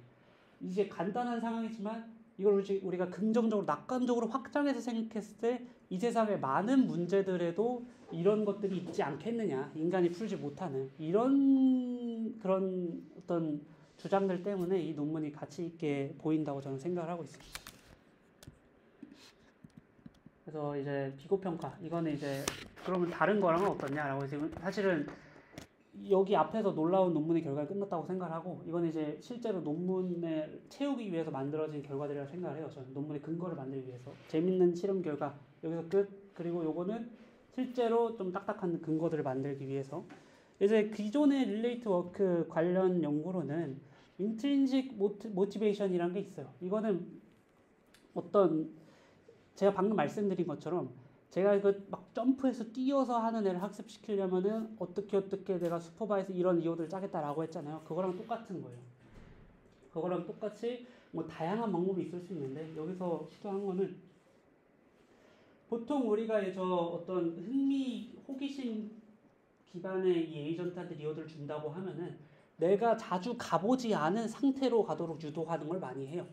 이제 간단한 상황이지만 이걸 우리가 긍정적으로 낙관적으로 확장해서 생각했을 때 이 세상의 많은 문제들에도 이런 것들이 있지 않겠느냐. 인간이 풀지 못하는 이런 그런 어떤 주장들 때문에 이 논문이 가치 있게 보인다고 저는 생각을 하고 있습니다. 그래서 이제 비교평가 이거는 이제 그러면 다른 거랑은 어떻냐라고 지금 사실은 여기 앞에서 놀라운 논문의 결과가 끝났다고 생각을 하고 이건 이제 실제로 논문을 채우기 위해서 만들어진 결과들이라고 생각을 해요. 저는 논문의 근거를 만들기 위해서 재밌는 실험 결과 여기서 끝. 그리고 요거는 실제로 좀 딱딱한 근거들을 만들기 위해서 이제 기존의 릴레이트 워크 관련 연구로는 인트린식 모티베이션이라는 게 있어요. 이거는 어떤 제가 방금 말씀드린 것처럼 제가 이거 막 점프해서 뛰어서 하는 애를 학습시키려면은 어떻게 내가 슈퍼바이스 이런 리워드를 짜겠다라고 했잖아요. 그거랑 똑같은 거예요. 그거랑 똑같이 뭐 다양한 방법이 있을 수 있는데 여기서 시도한 거는 보통 우리가 저 어떤 호기심 기반의 이 에이전트한테 리워드를 준다고 하면은 내가 자주 가보지 않은 상태로 가도록 유도하는 걸 많이 해요.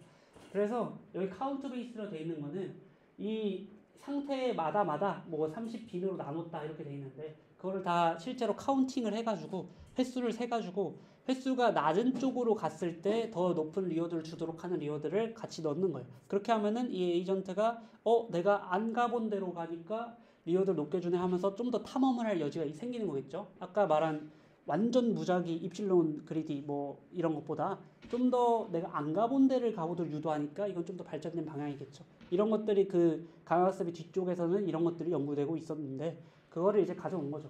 그래서 여기 카운트 베이스로 되어 있는 거는 이 상태마다 뭐 30빈으로 나눴다 이렇게 돼 있는데 그거를 다 실제로 카운팅을 해가지고 횟수를 세가지고 횟수가 낮은 쪽으로 갔을 때 더 높은 리워드를 주도록 하는 리워드를 같이 넣는 거예요. 그렇게 하면은 이 에이전트가 내가 안 가본 데로 가니까 리워드를 높게 주네 하면서 좀 더 탐험을 할 여지가 생기는 거겠죠. 아까 말한 완전 무작위 입실론 그리디 뭐 이런 것보다 좀 더 내가 안 가본 데를 가보도록 유도하니까 이건 좀 더 발전된 방향이겠죠. 이런 것들이 그 강학습의 뒤쪽에서는 이런 것들이 연구되고 있었는데 그거를 이제 가져온 거죠.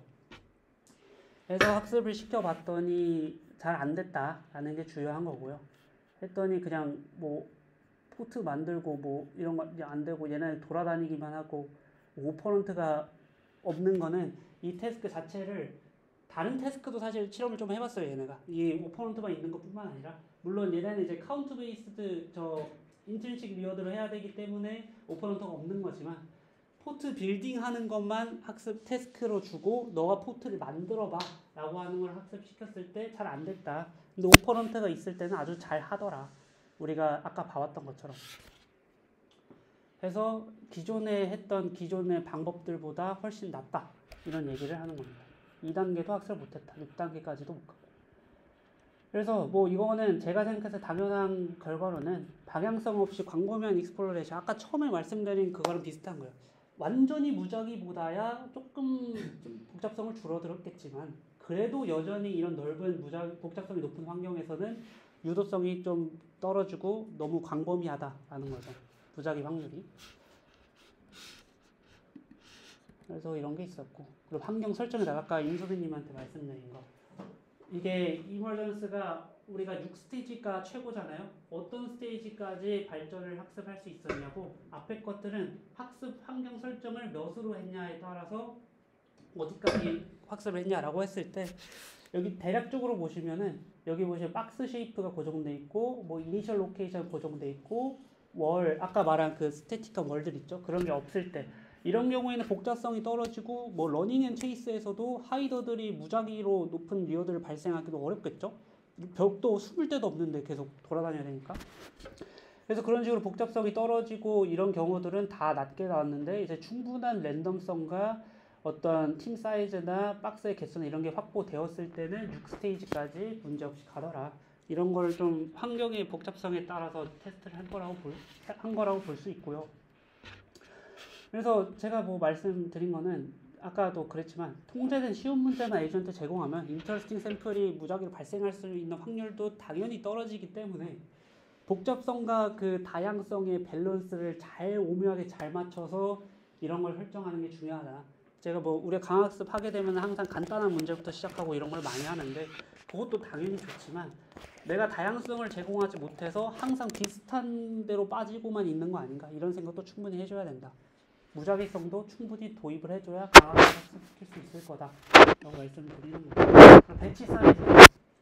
그래서 학습을 시켜봤더니 잘 안 됐다라는 게 주요한 거고요. 했더니 그냥 뭐 포트 만들고 뭐 이런 거 안 되고 얘네 돌아다니기만 하고 오퍼런트가 없는 거는 이 태스크 자체를 다른 태스크도 사실 실험을 좀 해봤어요. 얘네가 이 오퍼런트만 있는 것뿐만 아니라 물론 얘네는 이제 카운트 베이스드 인트린식 리워드를 해야 되기 때문에 오퍼런트가 없는 거지만 포트 빌딩 하는 것만 학습 태스크로 주고 너가 포트를 만들어봐 라고 하는 걸 학습시켰을 때 잘 안 됐다. 근데 오퍼런트가 있을 때는 아주 잘 하더라. 우리가 아까 봐왔던 것처럼. 해서 기존의 방법들보다 훨씬 낫다. 이런 얘기를 하는 겁니다. 2단계도 학습을 못했다. 6단계까지도 못 가고. 그래서 뭐 이거는 제가 생각해서 당연한 결과로는 방향성 없이 광범위한 익스플로레이션 아까 처음에 말씀드린 그거랑 비슷한 거예요. 완전히 무작위보다야 조금 좀 복잡성을 줄어들었겠지만 그래도 여전히 이런 넓은 복잡성이 높은 환경에서는 유도성이 좀 떨어지고 너무 광범위하다라는 거죠. 무작위 확률이. 그래서 이런 게 있었고, 그리고 환경 설정에다가 아까 임소빈님한테 말씀드린 거, 이게 이머전스가 우리가 6스테이지가 최고잖아요. 어떤 스테이지까지 발전을 학습할 수 있었냐고, 앞에 것들은 학습 환경 설정을 몇으로 했냐에 따라서 어디까지 학습을 했냐라고 했을 때, 여기 대략적으로 보시면은 여기 보시면 박스 쉐이프가 고정돼 있고, 뭐 이니셜 로케이션 고정돼 있고, 월 아까 말한 그 스태틱한 월들 있죠. 그런 게 없을 때, 이런 경우에는 복잡성이 떨어지고, 뭐 러닝 앤 체이스에서도 하이더들이 무작위로 높은 리어드를 발생하기도 어렵겠죠. 벽도 숨을 데도 없는데 계속 돌아다녀야 되니까. 그래서 그런 식으로 복잡성이 떨어지고 이런 경우들은 다 낮게 나왔는데, 이제 충분한 랜덤성과 어떤 팀 사이즈나 박스의 개수나 이런 게 확보되었을 때는 6스테이지까지 문제없이 가더라. 이런 걸 좀 환경의 복잡성에 따라서 테스트를 한 거라고 볼 수 있고요. 그래서 제가 뭐 말씀드린 거는 아까도 그랬지만, 통제된 쉬운 문제나 에이전트 제공하면 인터레스팅 샘플이 무작위로 발생할 수 있는 확률도 당연히 떨어지기 때문에, 복잡성과 그 다양성의 밸런스를 잘 오묘하게 잘 맞춰서 이런 걸 설정하는 게 중요하다. 제가 뭐 우리가 강학습 하게 되면 항상 간단한 문제부터 시작하고 이런 걸 많이 하는데, 그것도 당연히 좋지만 내가 다양성을 제공하지 못해서 항상 비슷한 대로 빠지고만 있는 거 아닌가, 이런 생각도 충분히 해줘야 된다. 무작위성도 충분히 도입을 해줘야 강하게 학습시킬 수 있을 거다 라고 말씀을 드리는 거예요. 배치 사이즈,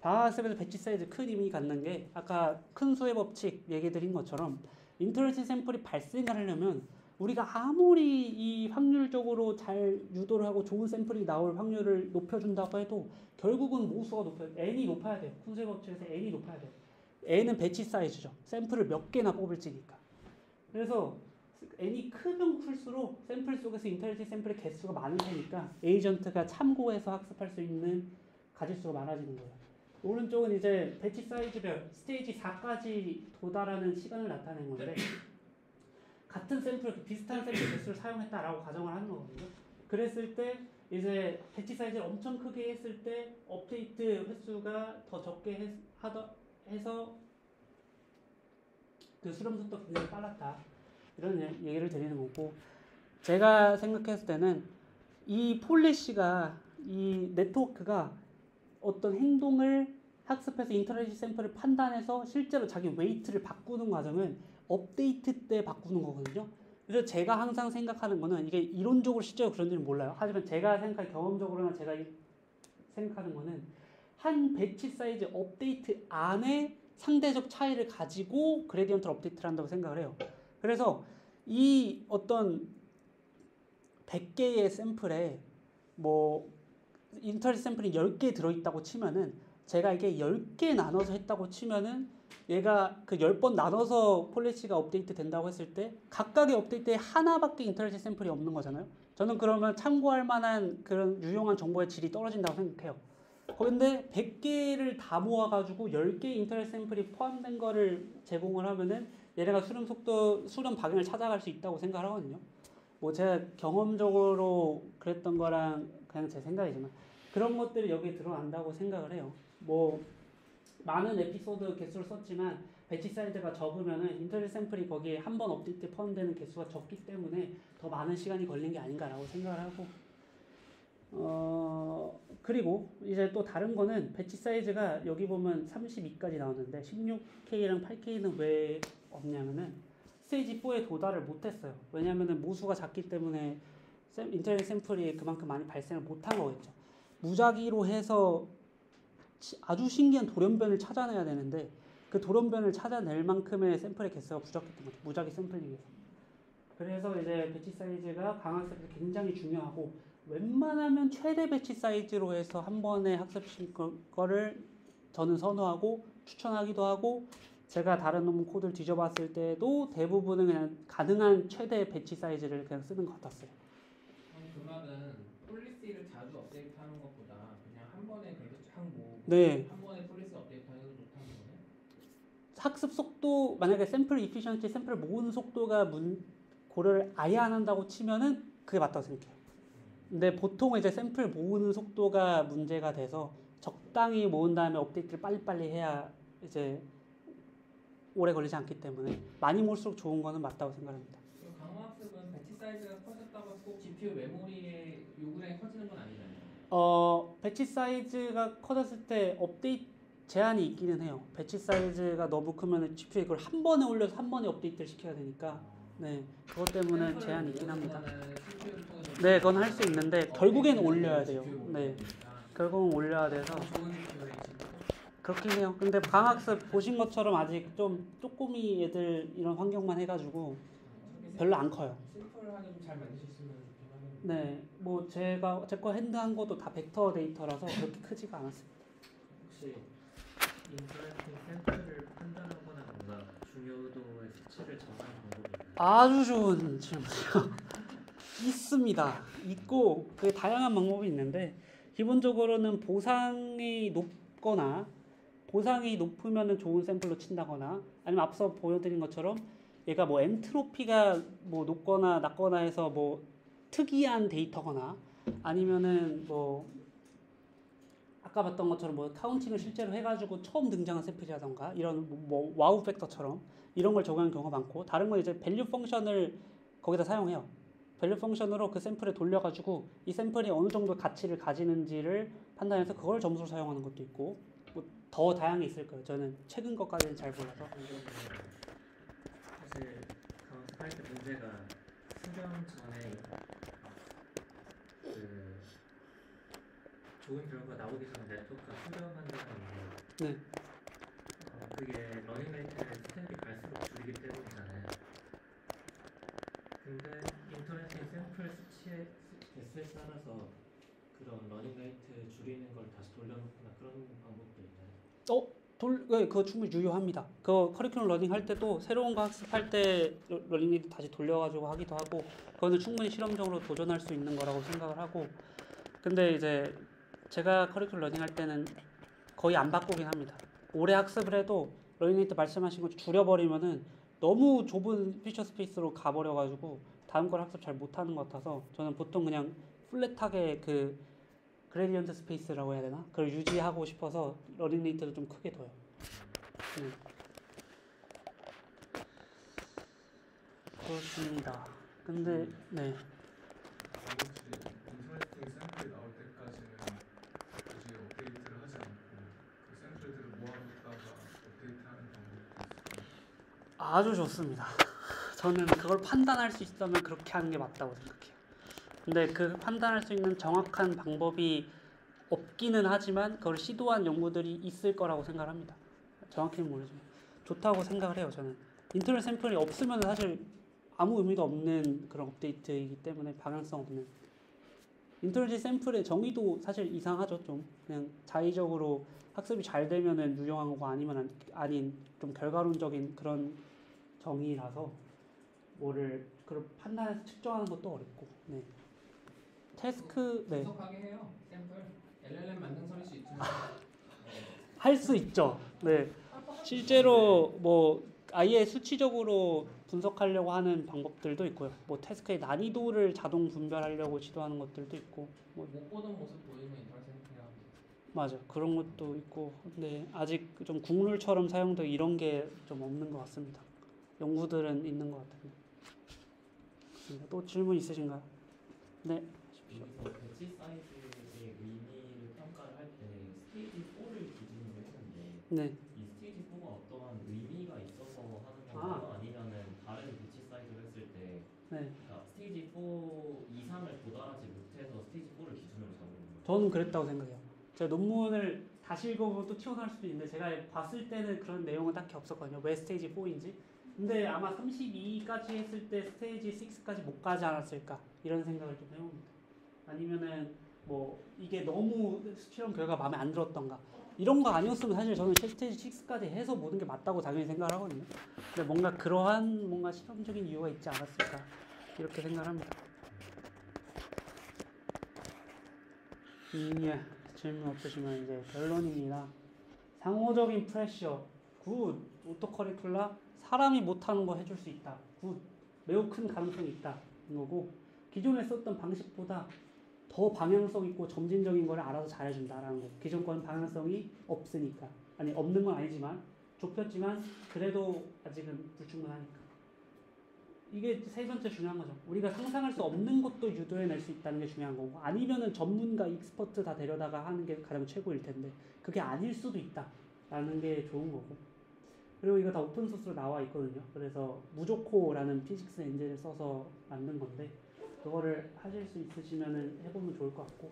방학습에서 배치 사이즈 큰 의미 갖는 게, 아까 큰 수의 법칙 얘기 드린 것처럼 인터레스팅 샘플이 발생을 하려면 우리가 아무리 이 확률적으로 잘 유도를 하고 좋은 샘플이 나올 확률을 높여준다고 해도 결국은 모수가 높아요. n이 높아야 돼요. 큰 수의 법칙에서 n이 높아야 돼요. n은 배치 사이즈죠. 샘플을 몇 개나 뽑을지니까. 그래서 n이 크면 클수록 샘플 속에서 인터레스팅 샘플의 개수가 많은 테니까 에이전트가 참고해서 학습할 수 있는 가짓수가 많아지는 거예요. 오른쪽은 이제 배치 사이즈별 스테이지 4까지 도달하는 시간을 나타낸 건데, 같은 샘플, 비슷한 샘플 개수를 사용했다라고 가정을 하는 거거든요. 그랬을 때 이제 배치 사이즈를 엄청 크게 했을 때 업데이트 횟수가 더 적게 해서 그 수렴 속도가 굉장히 빨랐다. 이런 얘기를 드리는 거고, 제가 생각했을 때는 이 폴리시가, 이 네트워크가 어떤 행동을 학습해서 인터레스팅 샘플을 판단해서 실제로 자기 웨이트를 바꾸는 과정은 업데이트 때 바꾸는 거거든요. 그래서 제가 항상 생각하는 거는, 이게 이론적으로 실제로 그런지는 몰라요. 하지만 제가 생각할 경험적으로나 제가 생각하는 거는, 한 배치 사이즈 업데이트 안에 상대적 차이를 가지고 그레디언트를 업데이트를 한다고 생각을 해요. 그래서 이 어떤 100개의 샘플에 뭐 인터레스팅 샘플이 10개 들어있다고 치면은, 제가 이게 10개 나눠서 했다고 치면은 얘가 그 10번 나눠서 폴리시가 업데이트 된다고 했을 때 각각의 업데이트에 하나밖에 인터레스팅 샘플이 없는 거잖아요. 저는 그러면 참고할 만한 그런 유용한 정보의 질이 떨어진다고 생각해요. 그런데 100개를 다 모아가지고 10개 인터레스팅 샘플이 포함된 거를 제공을 하면은 얘네가 수렴 속도, 수렴 방향을 찾아갈 수 있다고 생각을 하거든요. 뭐 제가 경험적으로 그랬던 거랑 그냥 제 생각이지만 그런 것들이 여기에 들어간다고 생각을 해요. 뭐 많은 에피소드 개수를 썼지만 배치 사이즈가 적으면은 인터레스팅 샘플이 거기에 한 번 업데이트 포함되는 개수가 적기 때문에 더 많은 시간이 걸린 게 아닌가라고 생각을 하고, 그리고 이제 또 다른 거는 배치 사이즈가 여기 보면 32까지 나오는데 16K랑 8K는 왜 없냐면은 스테이지 4에 도달을 못했어요. 왜냐면은 모수가 작기 때문에 인터레스팅 샘플이 그만큼 많이 발생을 못한 거겠죠. 무작위로 해서 아주 신기한 돌연변을 찾아내야 되는데 그 돌연변을 찾아낼 만큼의 샘플의 개수가 부족했던 거죠. 무작위 샘플링에서. 그래서 이제 배치 사이즈가 강학습에서 굉장히 중요하고, 웬만하면 최대 배치 사이즈로 해서 한 번에 학습시킬 거를 저는 선호하고 추천하기도 하고, 제가 다른 논문 코드를 뒤져봤을 때도 대부분은 그냥 가능한 최대 배치 사이즈를 그냥 쓰는 것 같았어요. 그 말은 폴리시를 자주 업데이트하는 것보다 그냥 한 번에 그렇게 쫙 모으고 네. 한 번에 폴리시 업데이트하는 게 좋다는 거네. 학습 속도, 만약에 샘플 이피션시, 샘플 모으는 속도가 고려를 아예 안 한다고 치면은 그게 맞다고 생각해요. 근데 보통 이제 샘플 모으는 속도가 문제가 돼서 적당히 모은 다음에 업데이트를 빨리빨리 해야 이제 오래 걸리지 않기 때문에 많이 모을수록 좋은 거는 맞다고 생각합니다. 강화학습은 배치 사이즈가 커졌다고 꼭 GPU 메모리에 배치 사이즈가 커졌을 때 업데이트 제한이 있기는 해요. 배치 사이즈가 너무 크면 GPU에 그걸 한 번에 올려서 한 번에 업데이트를 시켜야 되니까 네, 그것 때문에 제한이 있긴 합니다. 네, 그건 할 수 있는데 결국엔 올려야 돼요. 네, 결국은 올려야 돼서 좋은 GPU에 그렇긴 해요. 근데 강학습 보신 것처럼 아직 좀 쪼꼬미 애들 이런 환경만 해가지고 별로 안 커요. 심플하게 좀 잘 만드셨으면 좋긴 하겠네요. 네, 뭐 제 거 핸드한 것도 다 벡터 데이터라서 그렇게 크지가 않았습니다. 혹시 인터랙팅 샘플을 판단하거나 뭔가 중요도의 수치를 정하는 방법이 있나요? 아주 좋은 질문이요. 있습니다. 있고 그 다양한 방법이 있는데 기본적으로는 보상이 높거나 보상이 높으면 좋은 샘플로 친다거나 아니면 앞서 보여드린 것처럼 얘가 뭐 엔트로피가 뭐 높거나 낮거나 해서 뭐 특이한 데이터거나 아니면은 뭐 아까 봤던 것처럼 뭐 카운팅을 실제로 해가지고 처음 등장한 샘플이라던가 이런 뭐 와우 팩터처럼 이런 걸 적용하는 경우가 많고 다른 건 이제 밸류 펑션을 거기다 사용해요. 밸류 펑션으로 그 샘플에 돌려가지고 이 샘플이 어느 정도 가치를 가지는지를 판단해서 그걸 점수로 사용하는 것도 있고 뭐 더 다양히 있을 거예요. 저는 최근 것까지는 잘 몰라서. 사실 강습할 때 문제가 수련 전에 그 좋은 결과 나오기 전에 네트워크 수렴한다는 게 네. 그게 러닝 레이트를 스텝이 갈수록 줄이기 때문이잖아요. 근데 인터넷의 샘플 수치의 개수에 따라서 그런 러닝 레이트 줄이는 걸 다시 돌려놓거나 그런 방법도 있나요? 네, 그거 충분히 유효합니다. 그 커리큘럼 러닝 할 때도 새로운 거 학습할 때 러닝 리드 다시 돌려가지고 하기도 하고 그거는 충분히 실험적으로 도전할 수 있는 거라고 생각을 하고 근데 이제 제가 커리큘럼 러닝 할 때는 거의 안 바꾸긴 합니다. 오래 학습을 해도 러닝 리드 말씀하신 거 줄여버리면은 너무 좁은 피처 스페이스로 가버려가지고 다음 걸 학습 잘 못하는 것 같아서 저는 보통 그냥 플랫하게 그 그레디언트 스페이스라고 해야 되나? 그걸 유지하고 싶어서 러닝 레이트도 좀 크게 둬요. 그렇습니다. 근데 네. 혹시 인터랙팅 샘플이 나올 때까지는 굳이 업데이트를 하지 않고 그 샘플들을 모아뒀다가 업데이트하는 방법도 있을까요? 아주 좋습니다. 저는 그걸 판단할 수 있다면 그렇게 하는 게 맞다고 생각해요. 근데 그 판단할 수 있는 정확한 방법이 없기는 하지만 그걸 시도한 연구들이 있을 거라고 생각합니다. 정확히는 모르지만 좋다고 생각을 해요. 저는 인터넷 샘플이 없으면 사실 아무 의미도 없는 그런 업데이트이기 때문에 방향성 없는 인터넷 샘플의 정의도 사실 이상하죠. 좀 그냥 자의적으로 학습이 잘 되면은 유용한 거고 아니면 아닌 좀 결과론적인 그런 정의라서 뭐를 그걸 판단해서 측정하는 것도 어렵고 네. 태스크 네. 분석하게 해요. 샘플 LLM 만능설일 수 있지만 할 수 있죠. 네. 실제로 뭐 아예 수치적으로 분석하려고 하는 방법들도 있고요. 뭐 태스크의 난이도를 자동 분별하려고 시도하는 것들도 있고. 뭐 못 보던 모습 보이면 인터넷이랑 맞아. 그런 것도 있고. 근데 아직 좀 국룰처럼 사용되고 이런 게 좀 없는 것 같습니다. 연구들은 있는 것 같은데. 또 질문 있으신가요? 네. 여기서 배치 사이즈의 의미를 평가를 할 때 스테이지 4를 기준으로 했는데 네. 이 스테이지 4가 어떠한 의미가 있어서 하는 건가요? 아니면은 다른 배치 사이즈를 했을 때 네. 그러니까 스테이지 4 이상을 도달하지 못해서 스테이지 4를 기준으로 잡는 거예요? 저는 그랬다고 생각해요. 제가 논문을 다시 읽어보면 또 튀어나올 수도 있는데 제가 봤을 때는 그런 내용은 딱히 없었거든요. 왜 스테이지 4인지. 근데 아마 32까지 했을 때 스테이지 6까지 못 가지 않았을까 이런 생각을 좀 해봅니다. 아니면은 뭐 이게 너무 실험 결과가 마음에 안 들었던가 이런 거 아니었으면 사실 저는 스테이지 6까지 해서 모든 게 맞다고 당연히 생각을 하거든요. 근데 뭔가 그러한 뭔가 실험적인 이유가 있지 않았을까 이렇게 생각합니다. 예. 질문 없으시면 이제 결론입니다. 상호적인 프레셔 굿. 오토커리큘라 사람이 못하는 거 해줄 수 있다. 굿. 매우 큰 가능성이 있다. 이거고 기존에 썼던 방식보다 더 방향성 있고 점진적인 거를 알아서 잘해준다라는 거. 기존 거는 방향성이 없으니까. 아니 없는 건 아니지만 좁혔지만 그래도 아직은 불충분하니까. 이게 세 번째 중요한 거죠. 우리가 상상할 수 없는 것도 유도해낼 수 있다는 게 중요한 거고, 아니면은 전문가, 익스퍼트 다 데려다가 하는 게 가장 최고일 텐데 그게 아닐 수도 있다라는 게 좋은 거고. 그리고 이거 다 오픈 소스로 나와 있거든요. 그래서 무조코라는 피직스 엔진을 써서 만든 건데 그거를 하실 수 있으시면은 해보면 좋을 것 같고,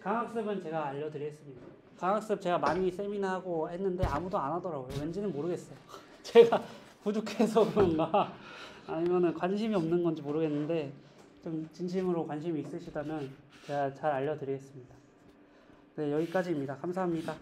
강학습은 제가 알려드리겠습니다. 강학습 제가 많이 세미나하고 했는데 아무도 안 하더라고요. 왠지는 모르겠어요. 제가 부족해서 그런가 아니면은 관심이 없는 건지 모르겠는데 좀 진심으로 관심이 있으시다면 제가 잘 알려드리겠습니다. 네, 여기까지입니다. 감사합니다.